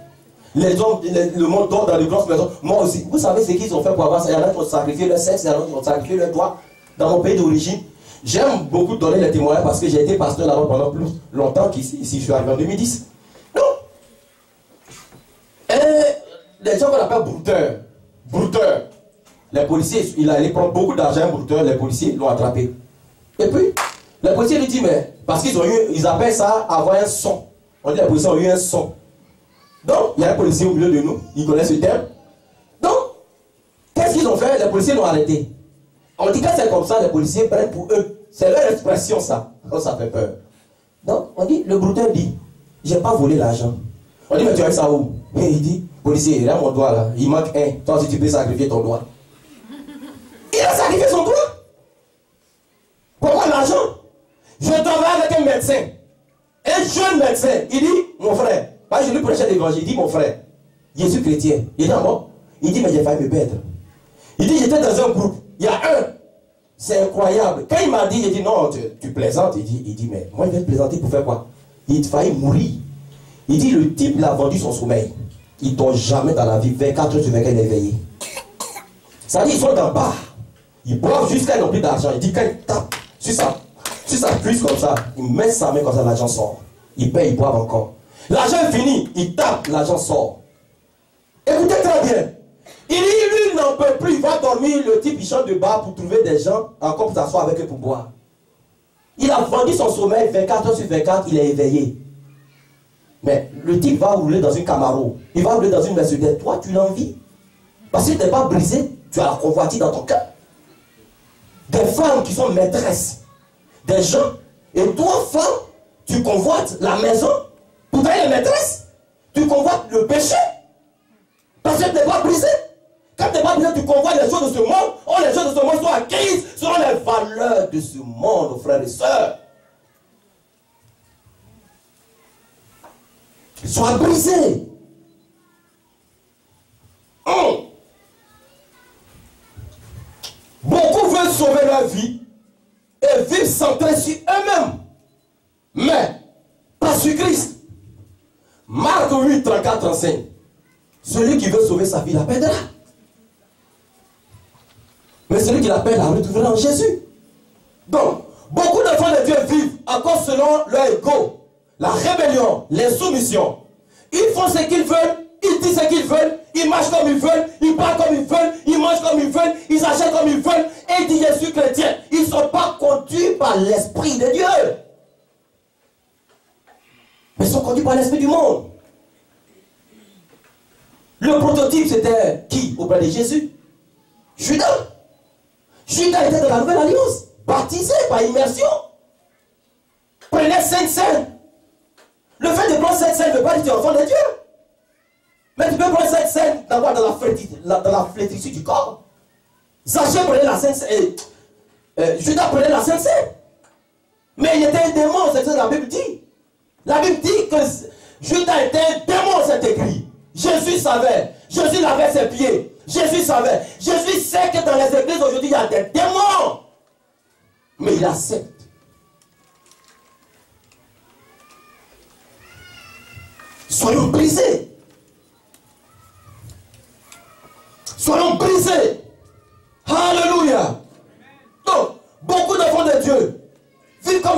[SPEAKER 1] Les hommes, le monde dort dans les grosses maisons. Moi aussi. Vous savez ce qu'ils ont fait pour avoir ça? Il y en a qui ont sacrifié leur sexe, il y en a qui ont sacrifié leur droit. Dans mon pays d'origine, j'aime beaucoup donner les témoignages parce que j'ai été pasteur là-bas pendant plus longtemps qu'ici. Ici, je suis arrivé en 2010. Non. Et les gens qu'on appelle brouteurs. Brouteurs. Les policiers, il allait prendre beaucoup d'argent, brouteur, les policiers l'ont attrapé. Et puis, les policiers lui disent, mais parce qu'ils ont eu, ils appellent ça avoir un son. On dit les policiers ont eu un son. Donc, il y a un policier au milieu de nous, il connaît ce terme. Donc, qu'est-ce qu'ils ont fait? Les policiers l'ont arrêté. On dit que c'est comme ça, les policiers prennent pour eux. C'est leur expression, ça. Quand ça fait peur. Donc, on dit, le brouteur dit, j'ai pas volé l'argent. On dit, mais tu as eu ça où? Et il dit, policier, il a mon doigt là, il manque un. Toi aussi, tu peux sacrifier ton doigt. Il a sacrifié son doigt. Pourquoi l'argent? Je travaille avec un médecin. Un jeune médecin. Il dit, mon frère, je lui prêchais l'évangile. Il dit, mon frère, je suis chrétien. Il est mort. Il dit, mais j'ai failli me perdre. Il dit, j'étais dans un groupe. Il y a un. C'est incroyable. Quand il m'a dit, il dit, non, tu plaisantes. Il dit, mais moi, il va te plaisanter pour faire quoi? Il faillit mourir. Il dit, le type l'a vendu son sommeil. Il ne dort jamais dans la vie. 24 heures sur 24, il est éveillé. Ça veut dire, ils sont dans le bar. Ils boivent jusqu'à n'ont plus d'argent. Il dit, quand il tape sur sa cuisse comme ça, il met sa main comme ça, l'argent sort. Il paye, il boit encore. L'argent est fini, il tape, l'argent sort. Écoutez très bien. Il dit, lui, il n'en peut plus, il va dormir, le type, il chante de bar pour trouver des gens encore pour s'asseoir avec eux pour boire. Il a vendu son sommeil, 24 heures sur 24, il est éveillé. Mais le type va rouler dans une Camaro, il va rouler dans une Mercedes. Toi, tu l'envies. Parce que tu n'es pas brisé, tu as la convoitise dans ton cœur. Des femmes qui sont maîtresses, des gens, et toi, femme, tu convoites la maison, pour être maîtresse, tu convoites le péché, parce que tu n'es pas brisé. Quand tu n'es pas brisé, tu convoites les choses de ce monde. Oh, les choses de ce monde sont acquises selon les valeurs de ce monde, frères et sœurs. Sois brisé. Beaucoup veulent sauver leur vie et vivre centrés sur eux-mêmes. Mais, pas sur Christ. Marc 8, 34, 35. Celui qui veut sauver sa vie la perdra. Mais celui qui la perd la retrouvera en Jésus. Donc, beaucoup d'enfants de Dieu vivent encore selon leur ego. La rébellion, l'insoumission. Ils font ce qu'ils veulent, ils disent ce qu'ils veulent, ils marchent comme ils veulent, ils parlent comme ils veulent, ils mangent comme ils veulent, ils achètent comme ils veulent, et ils disent je suis chrétien. Ils ne sont pas conduits par l'Esprit de Dieu. Mais ils sont conduits par l'Esprit du monde. Le prototype c'était qui auprès de Jésus? Judas. Judas était dans la nouvelle alliance, baptisé par immersion. Prenez 5 scènes. Le fait de prendre 5 scènes ne veut pas dire que tu es enfant de Dieu. Mais tu peux prendre 5 scènes dans la flétrissure du corps. Zachée prenait la Sainte Seine. Judas prenait la Sainte Seine. Mais il était un démon, c'est ce que la Bible dit. La Bible dit que Judas était un démon, c'est écrit. Jésus savait. Jésus lavait ses pieds. Jésus savait. Jésus sait que dans les églises aujourd'hui, il y a des démons. Mais il accepte. Soyons brisés. Soyons brisés.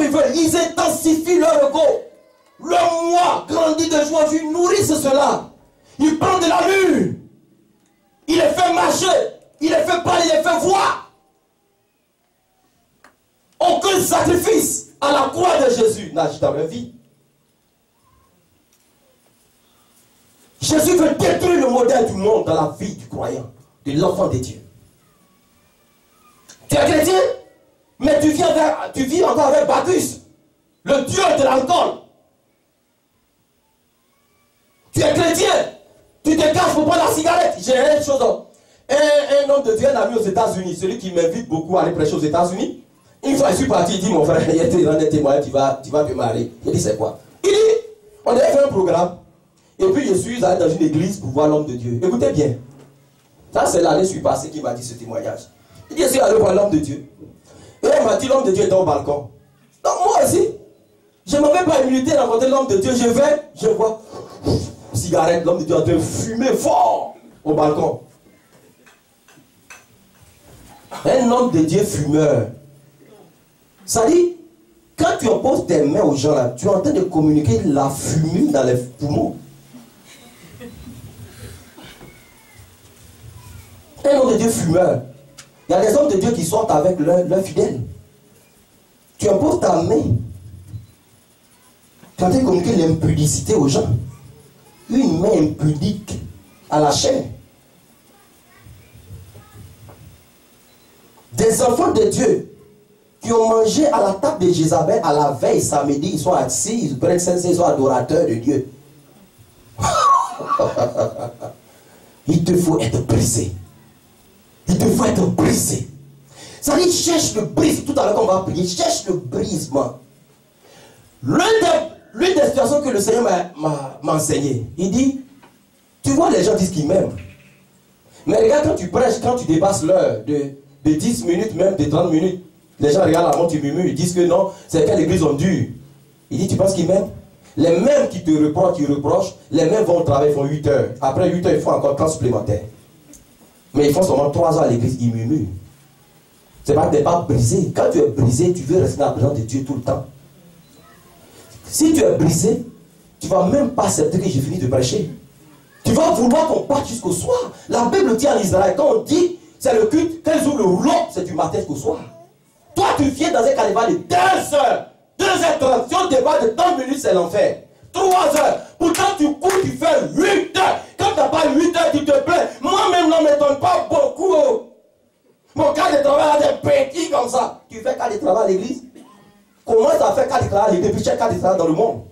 [SPEAKER 1] ils veulent. Ils intensifient leur ego. Le moi grandit de joie. Ils nourrissent cela. Ils prennent de l'allure. Il les fait marcher. Il les fait parler. Il les fait voir. Aucun sacrifice à la croix de Jésus n'agit dans leur vie. Jésus veut détruire le modèle du monde dans la vie du croyant, de l'enfant de Dieu. Tu es chrétien, mais tu vis encore avec Bacchus, le dieu de l'alcool. Tu es chrétien, tu te caches pour prendre la cigarette. J'ai une chose. Un homme de Dieu, un ami aux États-Unis, celui qui m'invite beaucoup à aller prêcher aux États-Unis. Une fois, je suis parti, il dit, mon frère, il y a des témoins, tu vas te marier. Il dit, c'est quoi? Il dit, on avait fait un programme. Et puis je suis allé dans une église pour voir l'homme de Dieu. Écoutez bien. Ça, c'est l'année suivante passée qui m'a dit ce témoignage. Il dit, je suis allé voir l'homme de Dieu. Et il m'a dit, l'homme de Dieu est au balcon. Donc moi aussi, je ne m'avais pas humilité à rencontrer l'homme de Dieu. Je vois, cigarette, l'homme de Dieu en train de fumer fort au balcon. Un homme de Dieu fumeur. Ça dit, quand tu opposes tes mains aux gens là, tu es en train de communiquer la fumée dans les poumons. Un homme de Dieu fumeur. Il y a des hommes de Dieu qui sortent avec leurs fidèles. Tu imposes ta main. Tu es en train de communiquer l'impudicité aux gens. Une main impudique à la chair. Des enfants de Dieu qui ont mangé à la table de Jézabel à la veille samedi, ils sont assis, ils prennent sensé, ils sont adorateurs de Dieu. Il te faut être brisé. Il te faut être brisé. Ça dit, cherche le brise. Tout à l'heure, qu'on va prier, cherche le brisement. L'une des situations que le Seigneur m'a enseigné, il dit, tu vois, les gens disent qu'ils m'aiment. Mais regarde, quand tu prêches, quand tu dépasses l'heure de 10 minutes, même de 30 minutes, les gens regardent la montre, tu murmures, ils disent que non, c'est qu'à l'église on dure. Il dit, tu penses qu'ils m'aiment? Les mêmes qui te reprochent, les mêmes vont au travail, ils font 8 heures. Après 8 heures, ils font encore 30 supplémentaires. Mais ils font seulement 3 heures à l'église, ils murmurent. C'est pas que tu n'es pas brisé. Quand tu es brisé, tu veux rester dans la présence de Dieu tout le temps. Si tu es brisé, tu ne vas même pas accepter que j'ai fini de prêcher. Tu vas vouloir qu'on parte jusqu'au soir. La Bible dit en Israël, quand on dit c'est le culte, quand ils ouvrent le rouleau, c'est du matin jusqu'au soir. Toi, tu viens dans un carnaval de 2 heures. 2h30, si on débat de 30 minutes, c'est l'enfer. 3 heures. Pourtant, tu cours, tu fais 8 heures. Quand tu n'as pas 8 heures, tu te plains. Moi-même, non, ne m'étonne pas beaucoup. Mon cas de travail a des petits comme ça. Tu fais cas de travail à l'église? Comment tu as fait cas de travail à l'église puis tu fais cas de travail dans le monde?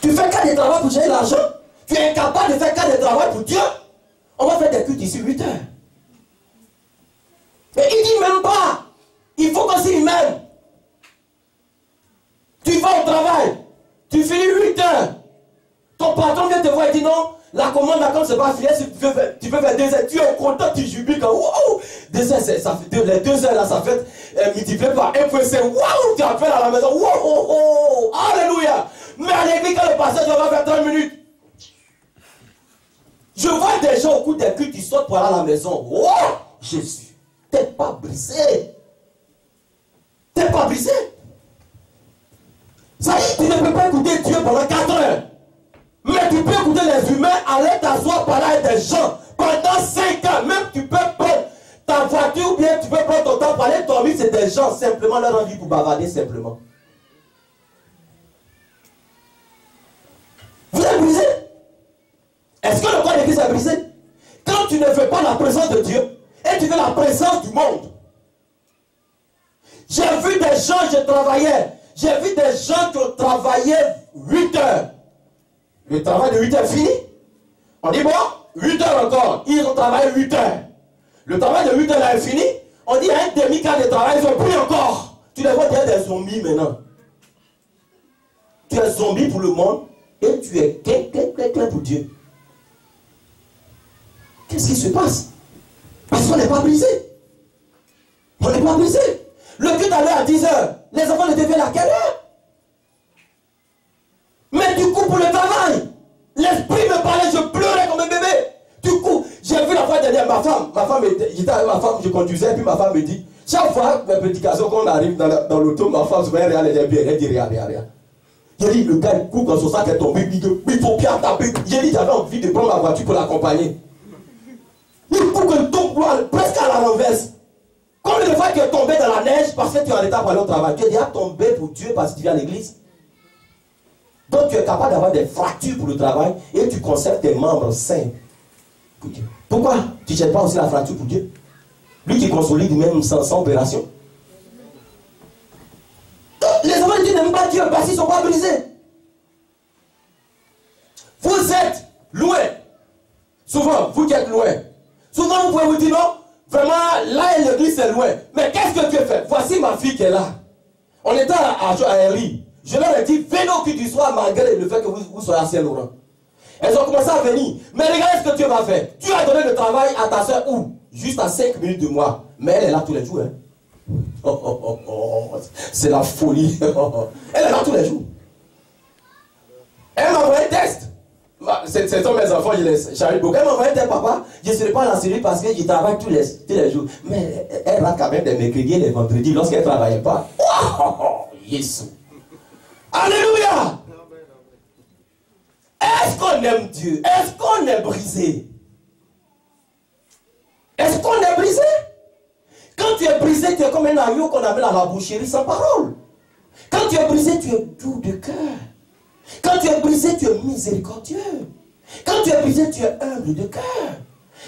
[SPEAKER 1] Tu fais cas de travail pour gagner l'argent? Tu es incapable de faire cas de travail pour Dieu? On va faire des cultes ici 8 heures. Mais il dit même pas. Il faut qu'on s'y mène. Tu vas au travail. Tu finis 8 heures. Ton patron vient te voir et dit non. La commande là, comme c'est pas fini, tu peux faire 2 heures. Tu es content, tu jubiles comme waouh! 2 heures, ça fait les 2 heures là, ça fait multiplié par 1,5. Waouh! Tu appelles à la maison. Waouh! Oh, oh, alléluia! Mais à l'église, quand le pasteur va faire 30 minutes. Je vois des gens au cours des cultes qui sortent pour aller à la maison. Waouh! Jésus, t'es pas brisé. T'es pas brisé. Ça y est, tu ne peux pas écouter Dieu pendant 4 heures. Mais tu peux écouter les humains, aller t'asseoir parler avec des gens pendant 5 ans. Même tu peux prendre ta voiture ou bien tu peux prendre ton temps pour aller dormir. C'est des gens, simplement leur envie pour bavarder simplement. Vous êtes brisé? Est-ce que le corps de Christ est brisé? Quand tu ne veux pas la présence de Dieu et tu veux la présence du monde. J'ai vu des gens, j'ai vu des gens qui ont travaillé 8 heures. Le travail de 8 heures fini. On dit bon, 8 heures encore. Ils ont travaillé 8 heures. Le travail de 8 heures est fini. On dit un demi-quart de travail, ils ont pris encore. Tu les vois derrière des zombies maintenant. Tu es zombie pour le monde et tu es clair pour Dieu. Qu'est-ce qui se passe? Parce qu'on n'est pas brisé. On n'est pas brisé. Le culte allait à 10 heures. Les enfants ne deviennent à quelle heure? Mais du coup, pour le travail, l'esprit me parlait, je pleurais comme un bébé. Du coup, j'ai vu la fois dernière, ma femme, j'étais avec ma femme, je conduisais, puis ma femme me dit, chaque fois mes prédications, quand on arrive dans l'auto, ma femme se met rien, elle dit rien. J'ai dit, le gars, il coupe dans son sac, elle est tombée, il faut bien taper. J'ai dit, j'avais envie de prendre ma voiture pour l'accompagner. Il coupe que tombe presque à la renverse. Combien de fois tu es tombé dans la neige parce que tu es en état pour aller au travail? Tu es déjà tombé pour Dieu parce que tu viens à l'église. Donc tu es capable d'avoir des fractures pour le travail et tu conserves tes membres sains pour Dieu. Pourquoi tu ne jettes pas aussi la fracture pour Dieu? Lui qui consolide même sans opération. Donc les enfants de Dieu n'aiment pas Dieu parce qu'ils ne sont pas brisés. Vous êtes loin. Souvent, vous qui êtes loin. Souvent, vous pouvez vous dire non, vraiment, là, l'église c'est loin. Mais qu'est-ce que Dieu fait? Voici ma fille qui est là. On était à Henry. Je leur ai dit, venez au culte du soir malgré le fait que vous soyez à Saint-Laurent. Elles ont commencé à venir. Mais regardez ce que Dieu va faire. Tu as donné le travail à ta soeur où? Juste à 5 minutes de moi. Mais elle est là tous les jours. Hein. C'est la folie. Elle est là tous les jours. Elle m'a envoyé un texte. Ce sont mes enfants, je les charrie beaucoup. Elle m'a envoyé un texte, papa. Je ne serai pas dans série parce que je travaille tous les jours. Mais elle rate quand même des mercredis et des vendredis lorsqu'elle ne travaillait pas. Jésus. Alléluia. Est-ce qu'on aime Dieu? Est-ce qu'on est brisé? Est-ce qu'on est brisé? Quand tu es brisé, tu es comme un agneau qu'on amène à la boucherie sans parole. Quand tu es brisé, tu es doux de cœur. Quand tu es brisé, tu es miséricordieux. Quand tu es brisé, tu es humble de cœur.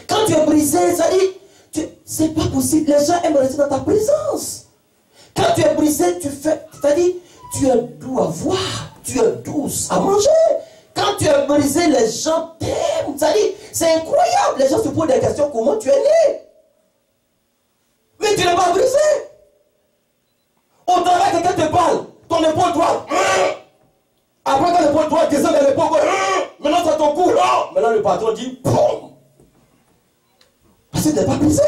[SPEAKER 1] Quand tu es brisé, ça dit, c'est pas possible. Les gens aiment rester dans ta présence. Quand tu es brisé, c'est-à-dire, tu es doux à voir. Tu es douce à manger. Quand tu es brisé, les gens t'aiment. C'est incroyable. Les gens se posent des questions. Comment tu es né? Mais tu n'es pas brisé. Au travail, quelqu'un te parle. Ton épaule droite. Après, quand l'épaule droite descend de l'épaule gauche. Maintenant, c'est ton cou. Maintenant, le patron dit boum. Parce que tu n'es pas brisé.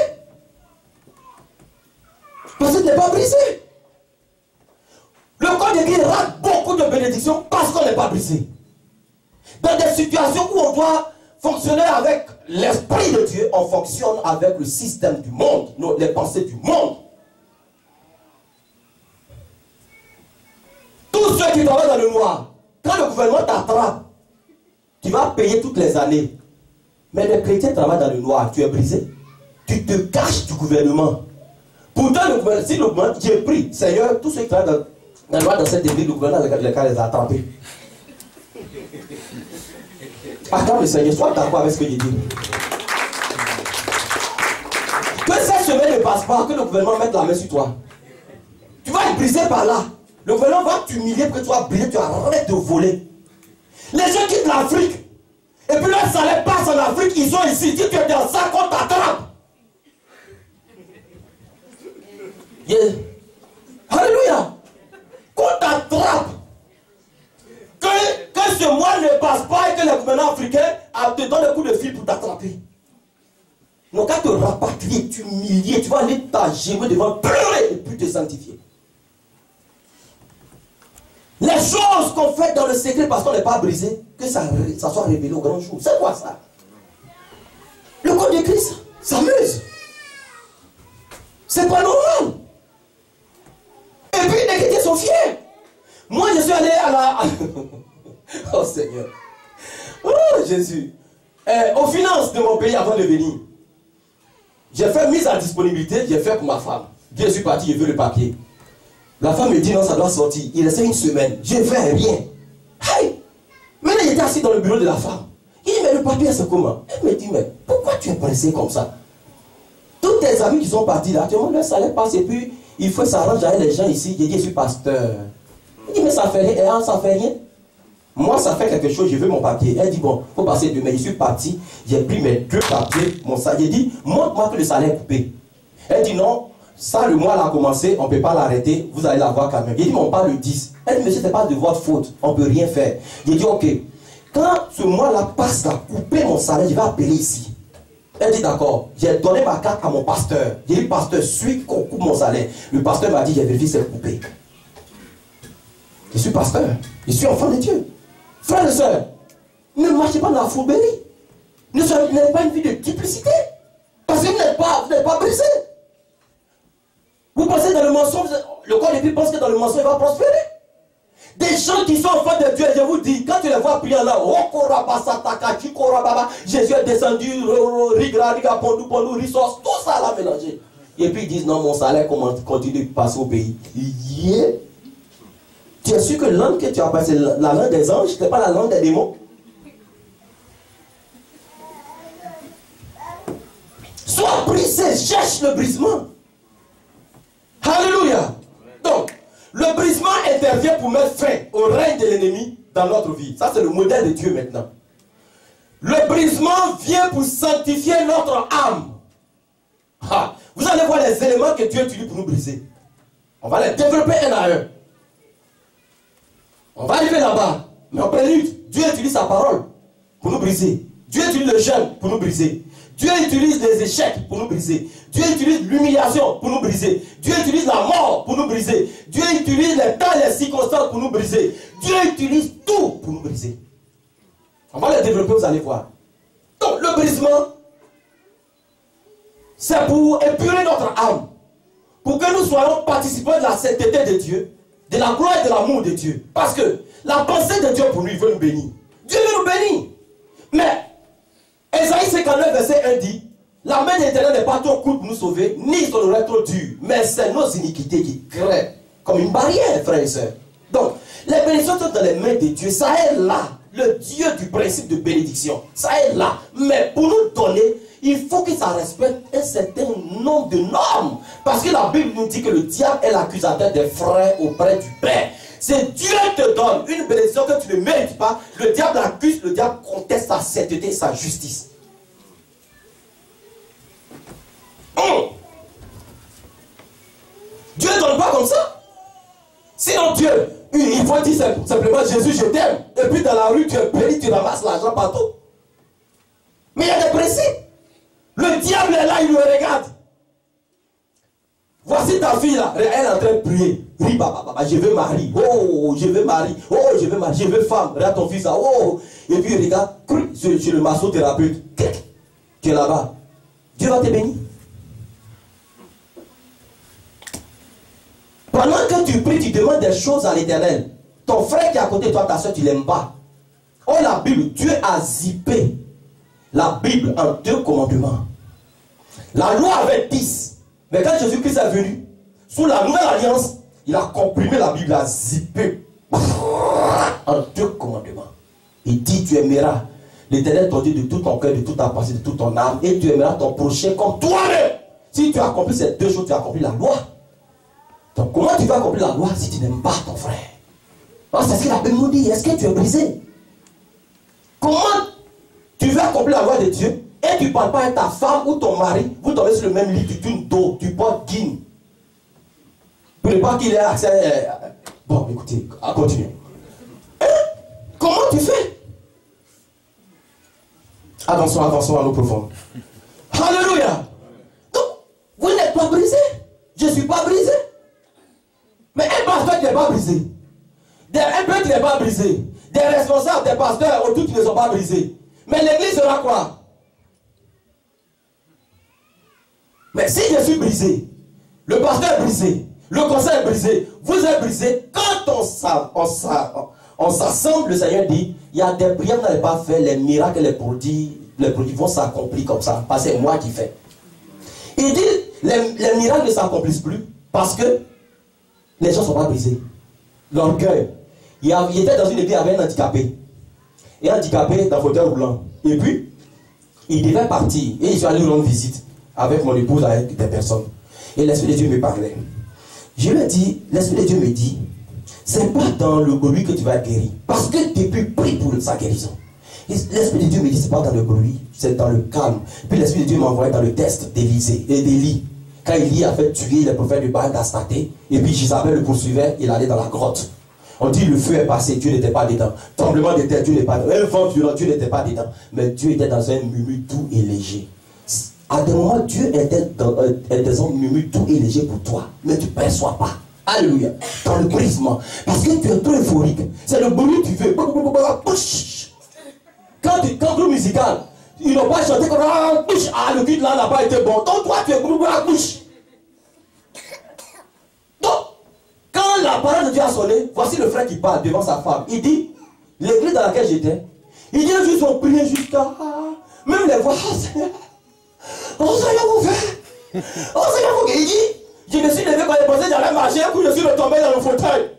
[SPEAKER 1] Parce que tu n'es pas brisé. Le corps de Christ rate beaucoup de bénédictions parce qu'on n'est pas brisé. Dans des situations où on doit fonctionner avec l'esprit de Dieu, on fonctionne avec le système du monde, les pensées du monde. Tous ceux qui travaillent dans le noir, quand le gouvernement t'attrape, tu vas payer toutes les années. Mais les chrétiens travaillent dans le noir, tu es brisé. Tu te caches du gouvernement. Pourtant, le gouvernement, si le gouvernement, j'ai pris, Seigneur, tous ceux qui travaillent dans le noir dans cette église, le gouvernement les a attrapés. Attends le Seigneur, sois d'accord avec ce que je dis. Que cette semaine ne passe pas, que le gouvernement mette la main sur toi. Tu vas être brisé par là. Le gouvernement va t'humilier pour que tu sois brisé, tu arrêtes de voler. Les gens quittent l'Afrique. Et puis leur salaire passe en Afrique, ils sont ici. Si tu es dans ça, qu'on t'attrape. Yeah. Alléluia. Qu'on t'attrape. Que ce mois ne passe pas et que le gouvernement africain te donne un coup de fil pour t'attraper. Donc quand te rapatrier, t'humilier, tu vas aller t'agir devant, pleurer et puis te sanctifier. Les choses qu'on fait dans le secret parce qu'on n'est pas brisé, que ça soit révélé au grand jour. C'est quoi ça? Le corps de Christ s'amuse. C'est pas normal. Et puis les chrétiens sont fiers. Moi je suis allé à la... Oh Seigneur. Oh Jésus. Aux finances de mon pays avant de venir. J'ai fait mise à disponibilité, j'ai fait pour ma femme. Je suis parti, je veux le papier. La femme me dit non, ça doit sortir. Il restait une semaine. Je ne fais rien. Hey! Maintenant, j'étais assis dans le bureau de la femme. Il dit, mais le papier, c'est comment? Elle me dit, mais pourquoi tu es pressé comme ça? Tous tes amis qui sont partis là, actuellement, leur salaire passe et puis il faut s'arranger avec les gens ici. J'ai dit, je suis pasteur. Il dit, mais ça fait rien. Ça fait rien. Moi, ça fait quelque chose, je veux mon papier. Elle dit, bon, il faut passer demain. Je suis parti, j'ai pris mes 2 papiers, mon salaire. J'ai dit, montre-moi que le salaire est coupé. Elle dit, non. Ça, le mois là a commencé, on ne peut pas l'arrêter, vous allez l'avoir quand même. J'ai dit, mais on parle le 10. Elle dit, monsieur, ce n'est pas de votre faute, on ne peut rien faire. J'ai dit, ok, quand ce mois-là passe, là, couper mon salaire, je vais appeler ici. Elle dit, d'accord, j'ai donné ma carte à mon pasteur. J'ai dit, pasteur, suis qu'on coupe mon salaire. Le pasteur m'a dit, j'ai vérifié, c'est coupé. Je suis pasteur, je suis enfant de Dieu. Frères et sœurs, ne marchez pas dans la fourberie. N'ayez pas une vie de duplicité. Parce que pas brisé. Vous pensez dans le mensonge, le corps de Dieu pense que dans le mensonge il va prospérer. Des gens qui sont enfants de Dieu, je vous dis, quand tu les vois prier là, Jésus est descendu, rigra, pondu, ressource, tout ça là mélangé. Et puis ils disent non, mon salaire continue de passer au pays. Yeah. Tu es sûr que la langue que tu as passée, la langue des anges, ce n'est pas la langue des démons? Sois brisé, cherche le brisement. Alléluia. Donc, le brisement intervient pour mettre fin au règne de l'ennemi dans notre vie. Ça, c'est le modèle de Dieu maintenant. Le brisement vient pour sanctifier notre âme. Ah, vous allez voir les éléments que Dieu utilise pour nous briser. On va les développer un à un. On va arriver là-bas. Mais en prélude, Dieu utilise sa parole pour nous briser. Dieu utilise le jeûne pour nous briser. Dieu utilise les échecs pour nous briser. Dieu utilise l'humiliation pour nous briser. Dieu utilise la mort pour nous briser. Dieu utilise les temps et les circonstances pour nous briser. Dieu utilise tout pour nous briser. On va les développer, vous allez voir. Donc le brisement, c'est pour épurer notre âme. Pour que nous soyons participants de la sainteté de Dieu, de la gloire et de l'amour de Dieu. Parce que la pensée de Dieu pour nous, il veut nous bénir. Dieu veut nous bénir. Mais Ésaïe 59, verset 1 dit, la main de l'Éternel n'est pas trop courte pour nous sauver, ni son oreille trop dure, mais c'est nos iniquités qui créent comme une barrière, frères et sœurs. Donc, les bénédictions sont dans les mains de Dieu. Ça est là, le Dieu du principe de bénédiction. Ça est là. Mais pour nous donner, il faut que ça respecte un certain nombre de normes. Parce que la Bible nous dit que le diable est l'accusateur des frères auprès du Père. C'est Dieu qui te donne une bénédiction que tu ne mérites pas. Le diable accuse, le diable conteste sa sainteté et sa justice. Dieu ne donne pas comme ça. Sinon Dieu, il faut dire simplement Jésus je t'aime. Et puis dans la rue tu es béni, tu ramasses l'argent partout. Mais il y a des principes. Le diable est là, il le regarde. Voici ta fille là, elle est en train de prier. Je veux mari. Oh, je veux mari. Oh, je veux mari. Je veux femme. Regarde ton fils là. Oh. Et puis regarde, sur le massothérapeute. Tu es là-bas. Dieu va te bénir. Pendant que tu pries, tu demandes des choses à l'Éternel. Ton frère qui est à côté de toi, ta soeur, tu ne l'aimes pas. Oh, la Bible, Dieu a zippé la Bible en 2 commandements. La loi avait 10. Mais quand Jésus-Christ est venu, sous la nouvelle alliance, il a comprimé la Bible, il a zippé en 2 commandements. Il dit, tu aimeras l'Éternel ton Dieu de tout ton cœur, de toute ta pensée, de toute ton âme, et tu aimeras ton prochain comme toi-même. Si tu as accompli ces 2 choses, tu as accompli la loi. Donc comment tu vas accomplir la loi si tu n'aimes pas ton frère? C'est ce que la Bible nous dit. Est-ce que tu es brisé? Comment tu veux accomplir la loi de Dieu et tu ne parles pas avec ta femme ou ton mari, vous tombez sur le même lit, tu tournes dos, tu portes guine. Pour ne pas qu'il ait accès. Bon, écoutez, à continuer. Comment tu fais? Attention, attention à l'eau profonde. Alléluia. Donc, vous n'êtes pas brisé. Je ne suis pas brisé. Mais un pasteur qui n'est pas brisé. Un prêtre qui n'est pas brisé. Des responsables, des pasteurs autour qui ne sont pas brisés. Mais l'église sera quoi? Mais si je suis brisé, le pasteur est brisé, le conseil est brisé, vous êtes brisé, quand on s'assemble, le Seigneur dit, il y a des prières que vous n'avez pas fait, les miracles et les produits vont s'accomplir comme ça, parce que c'est moi qui fais. Il dit, les miracles ne s'accomplissent plus, parce que les gens ne sont pas brisés. L'orgueil. Il était dans une église avec un handicapé. Et un handicapé dans le fauteuil roulant. Et puis, il devait partir. Et je suis allé lui rendre visite avec mon épouse, avec des personnes. Et l'Esprit de Dieu me parlait. Je lui ai dit, l'Esprit de Dieu me dit, c'est pas dans le bruit que tu vas être guéri. Parce que depuis prie pour sa guérison. L'Esprit de Dieu me dit, c'est pas dans le bruit, c'est dans le calme. Puis l'Esprit de Dieu m'a envoyé dans le test d'Élisée et d'Élie. Quand Élie a fait tuer les prophètes de Baal d'Astarté, et puis Jézabel le poursuivait, il allait dans la grotte. On dit le feu est passé, Dieu n'était pas dedans. Tremblement de terre, Dieu n'était pas dedans. Un vent violent, Dieu n'était pas dedans. Mais Dieu était dans un murmure doux et léger. À des moments, Dieu était dans un murmure doux et léger pour toi. Mais tu ne perçois pas. Alléluia. Dans le brisement. Parce que tu es trop euphorique. C'est le bruit que tu veux. Quand groupe musical, Ils n'ont pas chanté comme ah, bouche. Ah, le guide là n'a pas été bon. Donc toi, tu es boubou à bouche. Donc, quand la parole de Dieu a sonné, voici le frère qui parle devant sa femme. Il dit, l'église dans laquelle j'étais, il dit, ils ont prié jusqu'à... Même les voix, oh Seigneur, mon frère, oh Seigneur, mon frère. Il dit, je me suis levé quand il pensait que j'allais marcher, puis je suis retombé dans le fauteuil.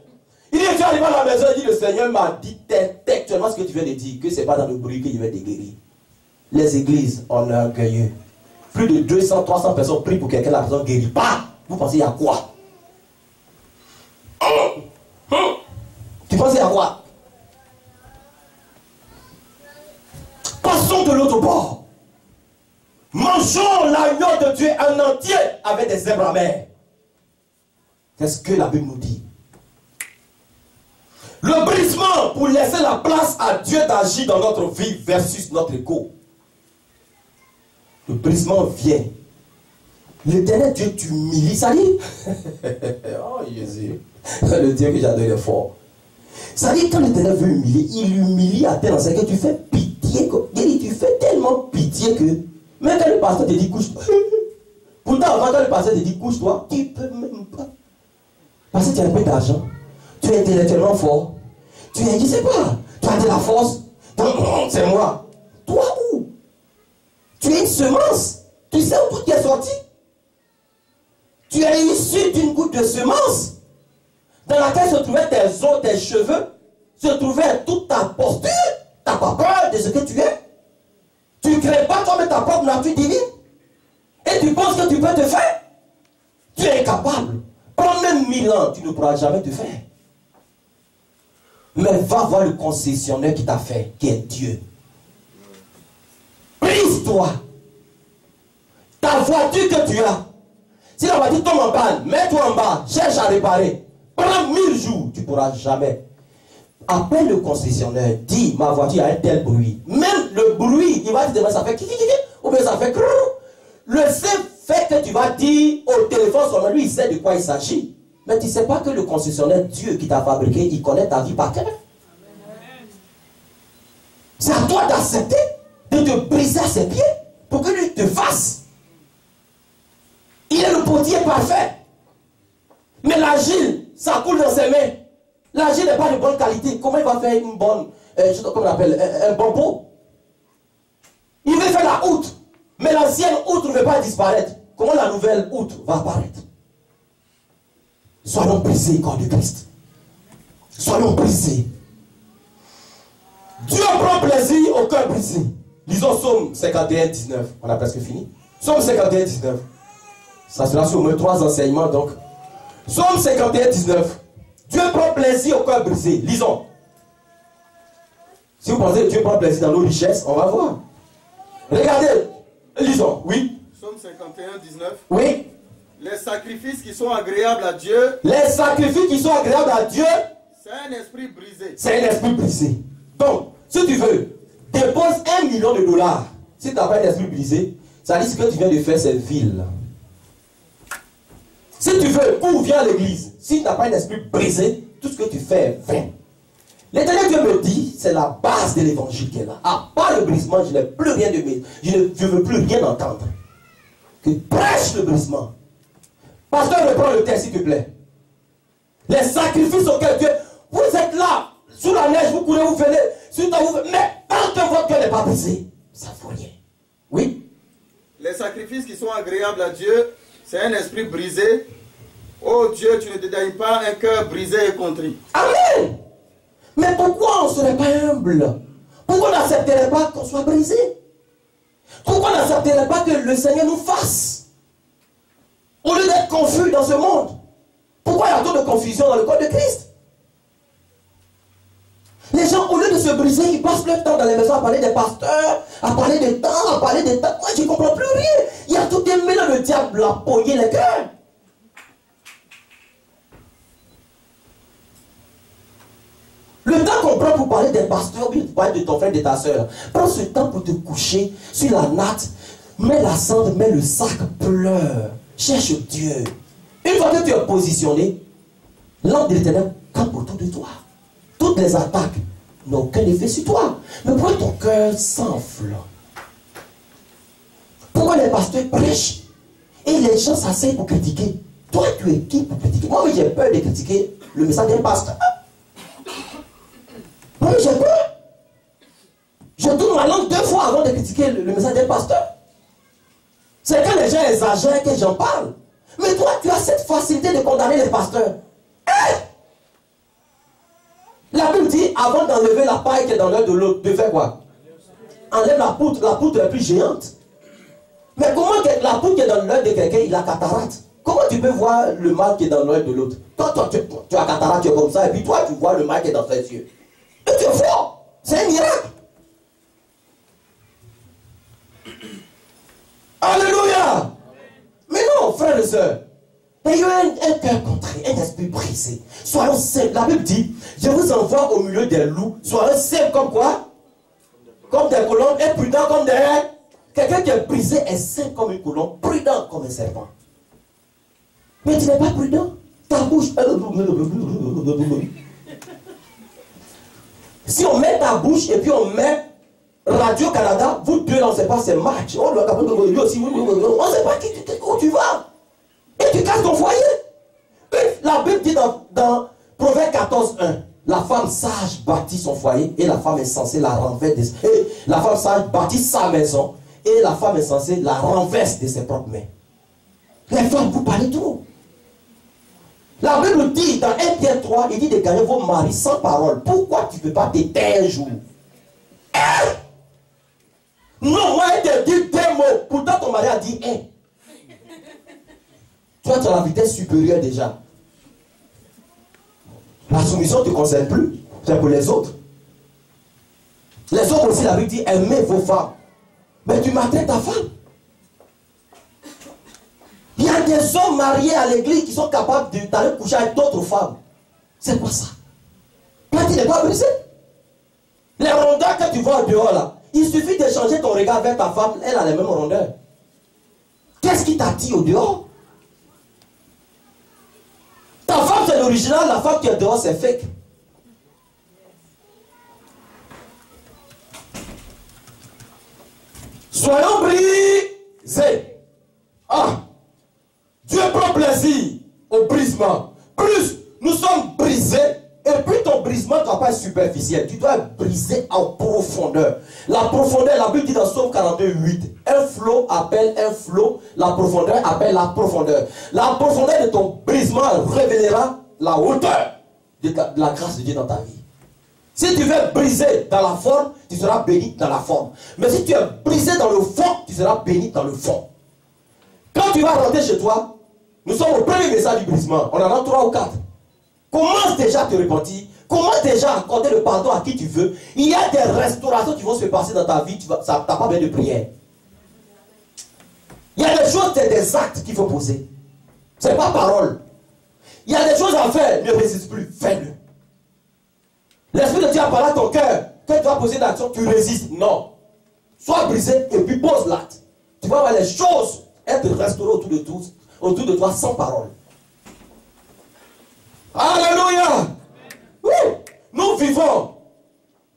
[SPEAKER 1] Il dit, tu es arrivé à la maison, il dit, le Seigneur m'a dit textuellement ce que tu viens de dire, que ce n'est pas dans le bruit qu'il va te guérir. Les églises, on est orgueilleux. Plus de 200, 300 personnes prient pour quelqu'un, la personne ne guérit pas. Vous pensez, il y a quoi? Tu penses, il y a quoi? Passons de l'autre bord. Mangeons l'agneau de Dieu en entier avec des herbes amères. C'est ce que la Bible nous dit. Le brisement pour laisser la place à Dieu d'agir dans notre vie versus notre ego. Le brisement vient. L'Éternel Dieu t'humilie, ça dit. Oh Jésus, le Dieu que j'adore fort. Ça dit quand l'Éternel veut humilier, il humilie à tel enseigne que tu fais pitié. Tu fais tellement pitié que même quand le pasteur te dit couche-toi. Pourtant avant quand le pasteur te dit couche-toi, tu ne peux même pas. Parce que tu as un peu d'argent. Tu es intellectuellement fort. Tu es, je ne sais pas, tu as de la force. Donc, c'est moi. Toi où? Tu es une semence. Tu sais où tout est sorti? Tu es issu d'une goutte de semence dans laquelle se trouvaient tes os, tes cheveux, se trouvait toute ta posture. Tu n'as pas peur de ce que tu es. Tu ne crées pas toi-même ta propre nature divine. Et tu penses que tu peux te faire. Tu es incapable. Pendant même 1000 ans, tu ne pourras jamais te faire. Mais va voir le concessionnaire qui t'a fait, qui est Dieu. Brise-toi. Ta voiture que tu as, si la voiture tombe en panne, mets-toi en bas, cherche à réparer. Pendant 1000 jours, tu ne pourras jamais. Appelle le concessionnaire, dis ma voiture a un tel bruit. Même le bruit, il va te demander ça fait kiki, ou bien ça fait crou. Le seul fait que tu vas dire au téléphone seulement, lui il sait de quoi il s'agit. Mais tu ne sais pas que le concessionnaire, Dieu qui t'a fabriqué, il connaît ta vie par cœur. C'est à toi d'accepter de te briser à ses pieds pour que lui te fasse. Il est le potier parfait. Mais l'argile, ça coule dans ses mains. L'argile n'est pas de bonne qualité. Comment il va faire une bonne, comment on appelle, un bon pot? Il veut faire la outre. Mais l'ancienne outre ne veut pas disparaître. Comment la nouvelle outre va apparaître? Soyons brisés, corps de Christ. Soyons brisés. Dieu prend plaisir au cœur brisé. Lisons Psaume 51, 19. On a presque fini. Psaume 51, 19. Ça sera sur au moins 3 enseignements donc. Psaume 51, 19. Dieu prend plaisir au cœur brisé. Lisons. Si vous pensez que Dieu prend plaisir dans nos richesses, on va voir. Regardez. Lisons. Oui.
[SPEAKER 3] Psaume 51, 19.
[SPEAKER 1] Oui.
[SPEAKER 3] Les sacrifices qui sont agréables à Dieu.
[SPEAKER 1] Les sacrifices qui sont agréables à Dieu.
[SPEAKER 3] C'est un esprit brisé.
[SPEAKER 1] C'est un esprit brisé. Donc, si tu veux, dépose $1 million. Si tu n'as pas un esprit brisé, ça dit ce que tu viens de faire, c'est vil. Si tu veux, ou viens à l'église, si tu n'as pas un esprit brisé, tout ce que tu fais est vain. L'Éternel Dieu me dit, c'est la base de l'évangile qui est là. À part le brisement, je n'ai plus rien de mieux. Je ne veux plus rien entendre. Que prêche le brisement. Pasteur, reprends le texte, s'il te plaît. Les sacrifices auxquels Dieu... Vous êtes là, sous la neige, vous courez, vous venez, mais tant que votre cœur n'est pas brisé, ça ne vaut rien. Oui.
[SPEAKER 3] Les sacrifices qui sont agréables à Dieu, c'est un esprit brisé. Oh Dieu, tu ne dédaignes pas un cœur brisé et contrit.
[SPEAKER 1] Amen. Mais pourquoi on ne serait pas humble? Pourquoi on n'accepterait pas qu'on soit brisé? Pourquoi on n'accepterait pas que le Seigneur nous fasse? Au lieu d'être confus dans ce monde. Pourquoi il y a tant de confusion dans le corps de Christ? Les gens, au lieu de se briser, ils passent leur temps dans les maisons à parler des pasteurs, à parler des temps, à parler des temps. Moi, je ne comprends plus rien. Il y a tout un mélange, le diable a pogné les cœurs. Le temps qu'on prend pour parler des pasteurs, ou pour parler de ton frère, de ta soeur, prends ce temps pour te coucher sur la natte, mets la cendre, mets le sac, pleure, cherche Dieu. Une fois que tu es positionné, l'ange de l'Éternel campe autour de toi. Toutes les attaques n'ont aucun effet sur toi. Mais pourquoi ton cœur s'enfle? Quand les pasteurs prêchent, et les gens s'asseyent pour critiquer. Toi, tu es qui pour critiquer? Moi, j'ai peur de critiquer le message d'un pasteur. Moi, j'ai peur. Je tourne ma langue 2 fois avant de critiquer le message d'un pasteur. C'est quand les gens exagèrent que j'en parle. Mais toi, tu as cette facilité de condamner les pasteurs. Hey! La Bible dit, avant d'enlever la paille qui est dans l'œil de l'autre, de faire quoi? Enlève la poutre est plus géante. Mais comment la poutre qui est dans l'œil de quelqu'un, il a cataracte? Comment tu peux voir le mal qui est dans l'œil de l'autre? Toi, tu as cataracte, tu es comme ça, et puis toi, tu vois le mal qui est dans tes yeux. Et tu es fort. C'est un miracle. Alléluia. Mais non, frères et sœurs, ayons un cœur contré, un esprit brisé. Soyons simples. La Bible dit, je vous envoie au milieu des loups. Soyons simples comme quoi? Comme des colombes, et prudents comme des... Quelqu'un qui est brisé est simple comme une colombe, prudent comme un serpent. Mais tu n'es pas prudent. Ta bouche... Si on met ta bouche et puis on met Radio-Canada, vous deux, on ne sait pas, c'est match. On ne sait pas où tu vas. Et tu casses ton foyer. La Bible dit dans Proverbe 14:1, la femme sage bâtit son foyer et la femme insensée la renverse. La femme sage bâtit sa maison et la femme insensée la renverse de ses propres mains. Les femmes, vous parlez trop. La Bible dit dans 1 Pierre 3, il dit de gagner vos maris sans parole. Pourquoi tu ne peux pas te taire un jour? Non, moi, il te dit 2 mots. Pourtant, ton mari a dit 1. Toi, tu as la vitesse supérieure déjà. La soumission ne te concerne plus. C'est pour les autres. Les hommes aussi, la Bible dit aimez vos femmes. Mais tu maltraites ta femme. Il y a des hommes mariés à l'église qui sont capables d'aller coucher avec d'autres femmes. C'est quoi ça? Toi, tu n'es pas brisé. Les rondeurs que tu vois dehors là, il suffit de changer ton regard vers ta femme, elle a les mêmes rondeurs. Qu'est-ce qui t'attire au dehors? Ta femme c'est l'original, la femme qui est dehors c'est fake. Soyons brisés. Dieu prend plaisir au brisement. Plus nous sommes brisés, et puis ton brisement ne doit pas être superficiel. Tu dois être brisé en profondeur. La profondeur, la Bible dit dans Psaume 42:8, un flot appelle un flot, la profondeur appelle la profondeur. La profondeur de ton brisement révélera la hauteur de la grâce de Dieu dans ta vie. Si tu veux briser dans la forme, tu seras béni dans la forme. Mais si tu es brisé dans le fond, tu seras béni dans le fond. Quand tu vas rentrer chez toi, nous sommes au premier message du brisement. On en a 3 ou 4. Commence déjà à te repentir. Commence déjà à accorder le pardon à qui tu veux. Il y a des restaurations qui vont se passer dans ta vie. Tu n'as pas besoin de prière. Il y a des choses, c'est des actes qu'il faut poser. Ce n'est pas parole. Il y a des choses à faire. Ne résiste plus. Fais-le. L'Esprit de Dieu a parlé à ton cœur. Quand tu vas poser une action, tu résistes. Non. Sois brisé et puis pose l'acte. Tu vas voir les choses être restaurées autour de toi sans parole. Alléluia. Oui. Nous vivons.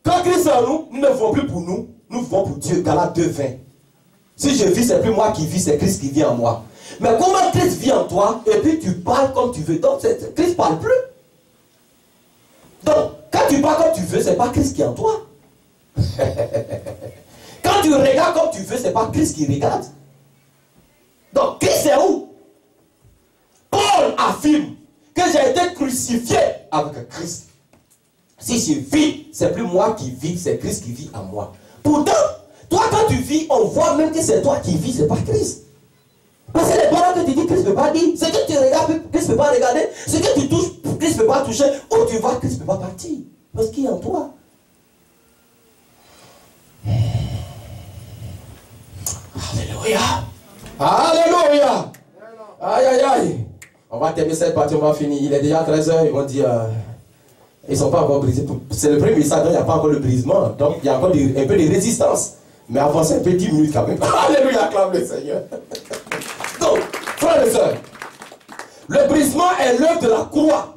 [SPEAKER 1] Quand Christ est en nous, nous ne vivons plus pour nous. Nous vivons pour Dieu. Galates 2:20. Si je vis, c'est plus moi qui vis, c'est Christ qui vit en moi. Mais comment Christ vit en toi et puis tu parles comme tu veux. Donc Christ ne parle plus. Donc quand tu parles comme tu veux, ce n'est pas Christ qui est en toi. Quand tu regardes comme tu veux, ce n'est pas Christ qui regarde. Donc Christ est où? Paul affirme que j'ai été crucifié avec Christ. Si je vis, c'est plus moi qui vis, c'est Christ qui vit en moi. Pourtant, toi quand tu vis, on voit même que c'est toi qui vis, c'est pas Christ. Parce que les paroles que tu dis, Christ ne peut pas dire. Ce que tu regardes, Christ ne peut pas regarder. Ce que tu touches, Christ ne peut pas toucher. Où tu vas, Christ ne peut pas partir. Parce qu'il est en toi. Alléluia. Alléluia. Aïe, aïe, aïe. On va terminer cette partie, on va finir. Il est déjà 13h, ils vont dire... ils ne sont pas encore brisés. C'est le premier message, donc il n'y a pas encore le brisement. Donc il y a encore un peu de résistance. Mais avancez un peu 10 minutes quand même. Alléluia, acclame le Seigneur. Donc, frères et sœurs, le brisement est l'œuvre de la croix.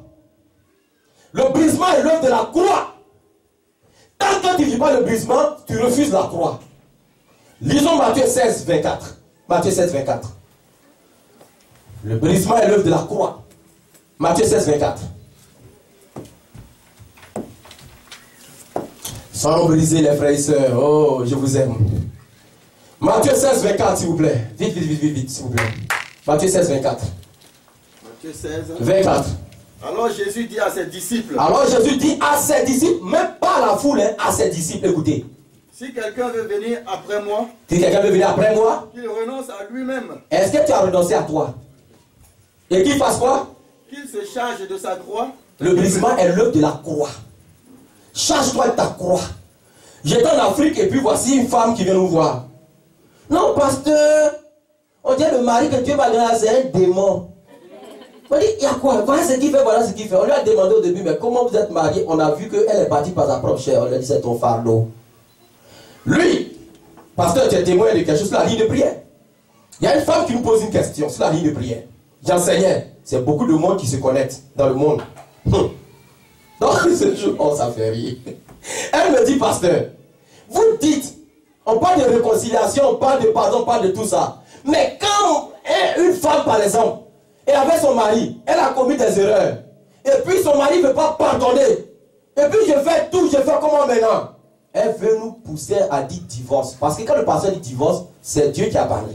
[SPEAKER 1] Le brisement est l'œuvre de la croix. Tant que tu ne vis pas le brisement, tu refuses la croix. Lisons Matthieu 16:24. Matthieu 16, 24. Le brisement est l'œuvre de la croix. Matthieu 16, 24. Sans briser les frères et sœurs. Oh, je vous aime. Matthieu 16, 24, s'il vous plaît. Vite, vite, vite, vite, vite, s'il vous plaît. Matthieu 16, 24.
[SPEAKER 3] Matthieu 16.
[SPEAKER 1] 24.
[SPEAKER 3] Alors Jésus dit à ses disciples.
[SPEAKER 1] Alors Jésus dit à ses disciples, même pas à la foule, hein, à ses disciples, écoutez.
[SPEAKER 3] Si quelqu'un veut venir après moi,
[SPEAKER 1] Si quelqu'un veut venir après moi,
[SPEAKER 3] qu'il renonce à lui-même,
[SPEAKER 1] est-ce que tu as renoncé à toi? Et qu'il fasse quoi?
[SPEAKER 3] qu'il se charge de sa croix.
[SPEAKER 1] Le brisement est l'œuvre de la croix. Charge-toi de ta croix. J'étais en Afrique et puis voici une femme qui vient nous voir. Non, pasteur, on dit le mari que Dieu m'a donné, c'est un démon. On dit, il y a quoi? Voilà ce qu'il fait, voilà ce qu'il fait. On lui a demandé au début, mais comment vous êtes marié? On a vu qu'elle est partie par sa propre chair. On lui a dit, c'est ton fardeau. Lui, pasteur, tu es témoin de quelque chose sur la ligne de prière. Il y a une femme qui nous pose une question sur la ligne de prière. J'enseignais. C'est beaucoup de monde qui se connectent dans le monde. Donc, ce jour, oh, ça fait rire. Elle me dit, pasteur, vous dites, on parle de réconciliation, on parle de pardon, on parle de tout ça. Mais quand une femme, par exemple, et avec son mari, elle a commis des erreurs, et puis son mari ne veut pas pardonner, et puis je fais tout, je fais comment maintenant? Elle veut nous pousser à dire divorce. Parce que quand le pasteur dit divorce, c'est Dieu qui a parlé.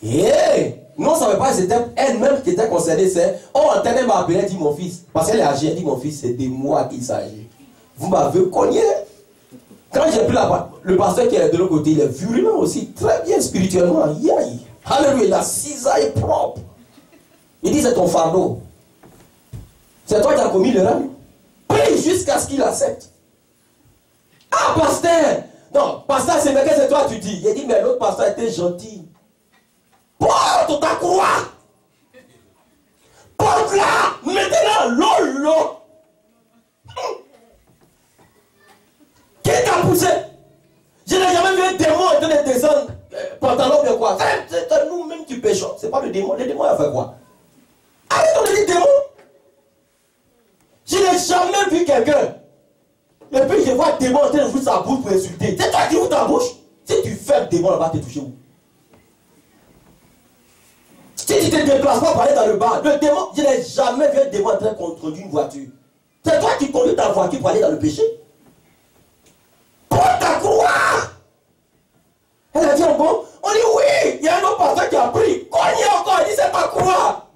[SPEAKER 1] Et non, ça ne veut pas, c'était elle-même qui était concernée. C'est, oh, Anthony m'a appelé, dit mon fils. Parce qu'elle est âgée, elle dit mon fils, c'est de moi qu'il s'agit. Vous m'avez cogné. Quand j'ai pris le pasteur qui est de l'autre côté, il est virulent aussi, très bien spirituellement. Yaï. Alléluia, il a cisaille propre. Il dit c'est ton fardeau. C'est toi qui as commis l'erreur. Prie jusqu'à ce qu'il accepte. Ah, pasteur! Non, pasteur, c'est mais qu'est-ce que toi tu dis? Il dit, mais l'autre pasteur était gentil. Porte ta croix! Porte-la! Mettez-la! Lolo! Qui t'a poussé? Je n'ai jamais vu un démon en train de descendre pantalon de quoi? C'est nous-mêmes qui péchons. C'est pas le démon. Le démon, il a fait quoi? Arrête de dire démon! Je n'ai jamais vu quelqu'un. Et puis je vois le démon en train d'ouvrir sa bouche pour insulter. C'est toi qui ouvres ta bouche. Si tu fais le démon, il va te toucher où? Si tu te déplaces pas pour aller dans le bar, le démon, je n'ai jamais vu un démon en train de conduire une voiture. C'est toi qui conduis ta voiture pour aller dans le péché. Porte ta croix! Elle a dit bon, on dit oui, il y a un autre pasteur qui a pris. Cognez encore, il dit c'est ta croix.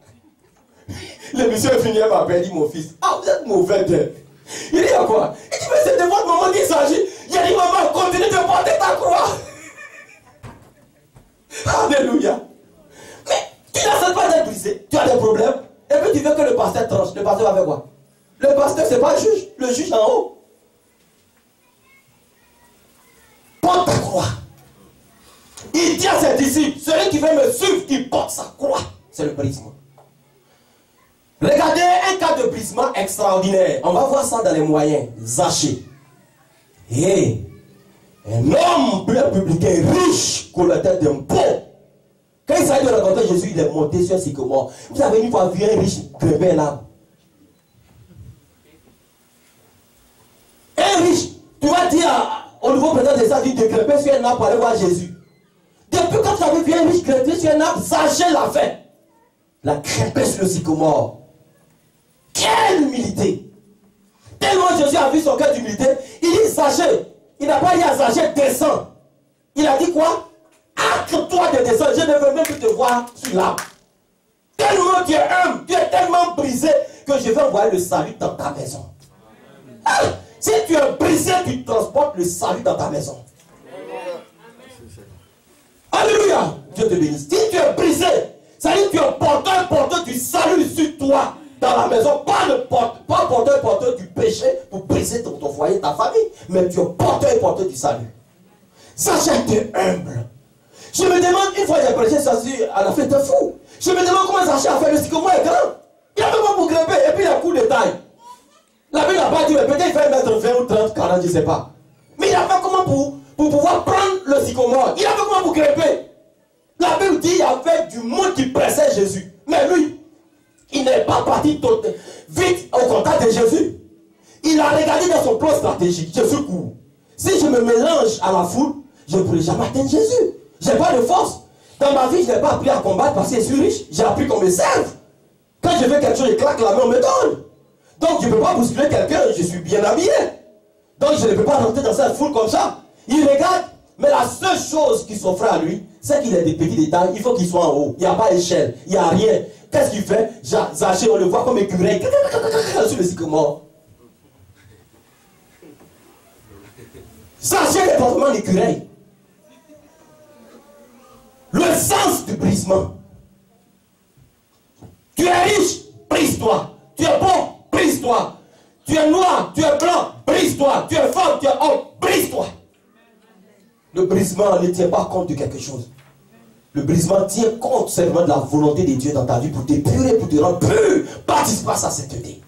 [SPEAKER 1] Le monsieur est fini, elle m'appelle, dit mon fils, ah vous êtes mauvais d'être. Il dit à quoi? Il dit mais c'est de votre maman qu'il s'agit. Il a dit maman, continue de porter ta croix. Alléluia. Mais tu n'acceptes pas d'être brisé. Tu as des problèmes. Et puis tu veux que le pasteur tranche. Le pasteur va faire quoi? Le pasteur c'est pas le juge. Le juge en haut. Porte ta croix. Il dit à ses disciples, celui qui veut me suivre, qui porte sa croix. C'est le brisement. Regardez un cas de brisement extraordinaire. On va voir ça dans les moyens. Zaché. Et un homme publicain riche, collecteur d'impôts. Quand il s'agit de rencontrer Jésus, il est monté sur un sycomore. Vous avez une fois vu un riche grimper un arbre? Un riche, tu vas dire au nouveau président des États-Unis de grimper sur un arbre pour aller voir Jésus. Depuis quand tu avais vu un riche grimper sur un arbre, Zaché l'a fait. Il a grimpé sur le sycomore. Quelle humilité! Tellement Jésus a vu son cœur d'humilité, il dit Zaché. Il n'a pas dit à Zaché, descends. Il a dit quoi? Acte-toi de descendre, je ne veux même plus te voir sur l'arbre. Tellement tu es humble, tu es tellement brisé que je vais envoyer le salut dans ta maison. Ah, si tu es brisé, tu transportes le salut dans ta maison. Alléluia! Dieu te bénisse. Si tu es brisé, ça veut dire que tu es porteur du salut sur toi. Dans la maison, pas porteur du péché pour briser ton foyer, ta famille, mais tu es porteur du salut. Sachez être humble. Je me demande, une fois j'ai prêché ça à la fête fou, je me demande comment Zaché a fait le sycomore est grand. Il a même pas pour grimper, et puis il a coup de taille. La Bible n'a pas dit, peut-être il fait 1m20 ou 30, 40, je ne sais pas. Mais il a fait comment pour pouvoir prendre le sycomore? Il a fait comment pour grimper? La Bible dit, il y avait du monde qui pressait Jésus. Mais lui, il n'est pas parti vite au contact de Jésus. Il a regardé dans son plan stratégique. Jésus court. Si je me mélange à la foule, je ne pourrai jamais atteindre Jésus. Je n'ai pas de force. Dans ma vie, je n'ai pas appris à combattre parce que je suis riche. J'ai appris qu'on me serve. Quand je veux quelque chose, je claque la main, on me donne. Donc je ne peux pas bousculer quelqu'un, je suis bien habillé. Donc je ne peux pas rentrer dans cette foule comme ça. Il regarde, mais la seule chose qui s'offre à lui, c'est qu'il ait des petits détails. Il faut qu'il soit en haut. Il n'y a pas d'échelle, il n'y a rien. Qu'est-ce qu'il fait? Zaché, on le voit comme écureuil sur le sycomore. Zaché le comportement d'écureuil. Le sens du brisement. Tu es riche, brise-toi. Tu es bon, brise-toi. Tu es noir, tu es blanc, brise-toi. Tu es fort, tu es homme, brise-toi. Le brisement ne tient pas compte de quelque chose. Le brisement tient compte seulement de la volonté de Dieu dans ta vie pour t'épurer, pour te rendre pur. Participe à sa sainteté.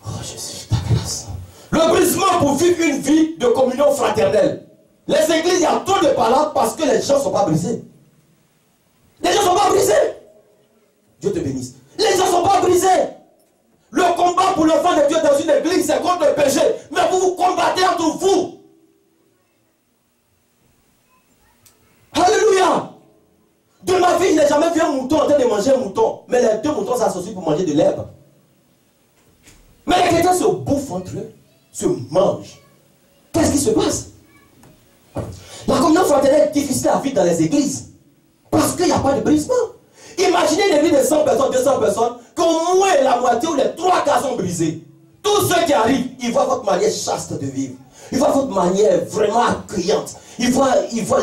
[SPEAKER 1] Oh Jésus, ta grâce. Le brisement pour vivre une vie de communion fraternelle. Les églises, il y a trop de paroles parce que les gens ne sont pas brisés. Les gens ne sont pas brisés. Dieu te bénisse. Les gens ne sont pas brisés. Le combat pour l'enfant de Dieu dans une église, c'est contre le péché. Mais vous vous combattez entre vous. Alléluia. De ma vie, je n'ai jamais vu un mouton en train de manger un mouton. Mais les deux moutons s'associent pour manger de l'herbe. Mais les chrétiens se bouffent entre eux, se mangent. Qu'est-ce qui se passe? La communion fraternelle est difficile à vivre dans les églises. Parce qu'il n'y a pas de brisement. Imaginez une église de 100 personnes, 200 personnes, qu'au moins la moitié ou les 3 quarts sont brisés. Tous ceux qui arrivent, ils voient votre manière chaste de vivre. Ils voient votre manière vraiment accueillante. Ils voient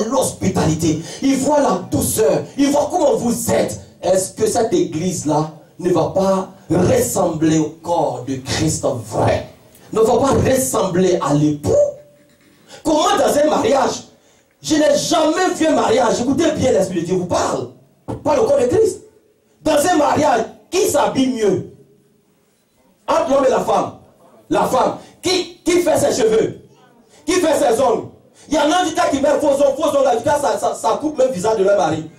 [SPEAKER 1] l'hospitalité. Ils voient la douceur. Ils voient comment vous êtes. Est-ce que cette église-là ne va pas ressembler au corps de Christ vrai? Ne va pas ressembler à l'époux? Comment dans un mariage? Je n'ai jamais vu un mariage. Écoutez bien, l'Esprit de Dieu vous parle. Pas le corps de Christ. Dans un mariage, qui s'habille mieux? Entre l'homme et la femme. La femme. Qui fait ses cheveux? Qui fait ses ongles? Il y en a qui mettent faux ongles, du cas ça coupe même le visage de leur mari.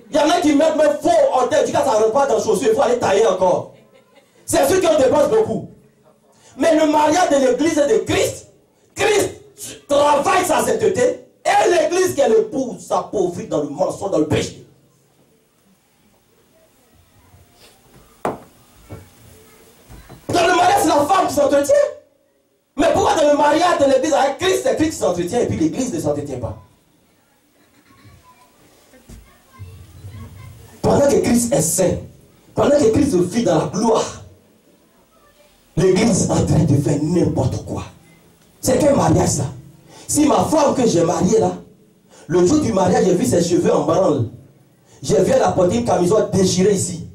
[SPEAKER 1] Il y en a qui mettent même faux orteils, du cas ça ne rentre pas dans les chaussures, il faut aller tailler encore. C'est ceux qui en dépensent beaucoup. Mais le mariage de l'église et de Christ, Christ travaille sa sainteté et l'église qui est l'épouse s'appauvrit dans le mensonge, dans le péché. Dans le mariage, c'est la femme qui s'entretient. Mais pourquoi dans le mariage de l'église avec Christ, c'est Christ qui s'entretient et puis l'église ne s'entretient pas? Pendant que Christ est saint, pendant que Christ vit dans la gloire, l'église est en train de faire n'importe quoi. C'est quel mariage ça? Si ma femme que j'ai mariée là, le jour du mariage, j'ai vu ses cheveux en branle. J'ai vu elle apporter une camisole déchirée ici.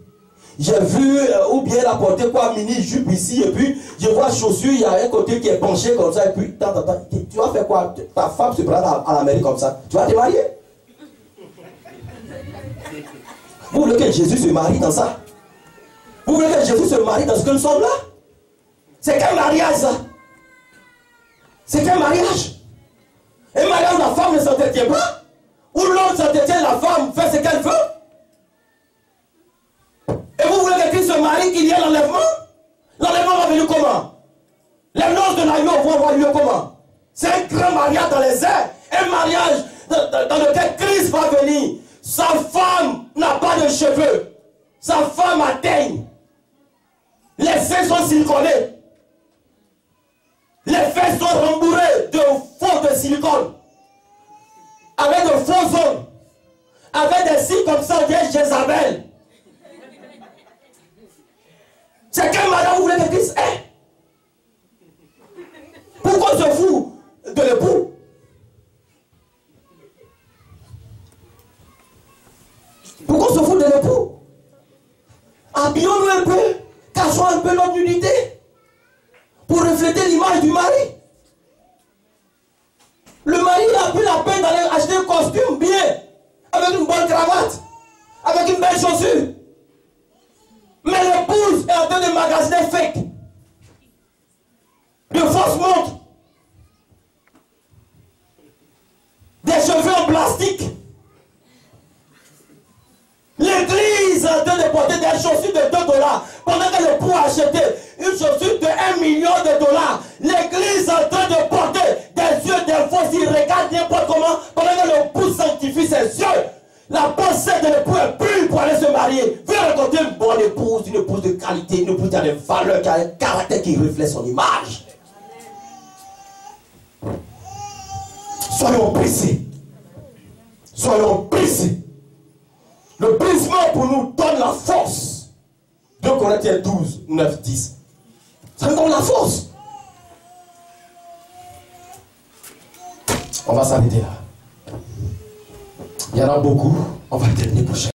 [SPEAKER 1] J'ai vu, ou bien elle apporter quoi, mini jupe ici, et puis je vois chaussures, il y a un côté qui est penché comme ça, et puis tu vas faire quoi? Ta femme se prend à la mairie comme ça. Tu vas te marier? Vous voulez que Jésus se marie dans ça? Vous voulez que Jésus se marie dans ce que nous sommes là? C'est quel mariage ça? C'est quel mariage? Un mariage où la femme ne s'entretient pas? Où l'homme s'entretient, la femme fait ce qu'elle veut? Et vous voulez que Christ se marie, qu'il y ait l'enlèvement? L'enlèvement va venir comment? Les noces de l'agneau vont avoir lieu comment? C'est un grand mariage dans les airs. Un mariage dans lequel Christ va venir. Sa femme n'a pas de cheveux. Sa femme atteigne. Les seins sont siliconés. Les fesses sont rembourrées de faux de silicone. Avec de faux ongles. Avec des signes comme ça, on dirait Jézabel. C'est quel mariage vous voulez que Christ ait? Pourquoi on se fout de l'époux? Pourquoi on se fout de l'époux? Habillons-nous un peu, cachons un peu notre nudité pour refléter l'image du mari. Le mari a pris la peine d'aller acheter un costume bien, avec une bonne cravate, avec une belle chaussure. Mais l'épouse est en train de magasiner fake, de fausses montres, des cheveux en plastique. L'église est en train de porter des chaussures de $2 pendant que l'époux a acheté une chaussure de $1 million. L'église est en train de porter des yeux, des faux, il regarde n'importe comment pendant que l'époux sanctifie ses yeux. La pensée de l'époux est pure pour aller se marier. Viens rencontrer une bonne épouse de qualité, une épouse qui a des valeurs, qui a un caractère qui reflète son image. Soyons pressés. Soyons pressés. Le brisement pour nous donne la force. 2 Corinthiens 12, 9, 10. Ça nous donne la force. On va s'arrêter là. Il y en a beaucoup. On va terminer prochain.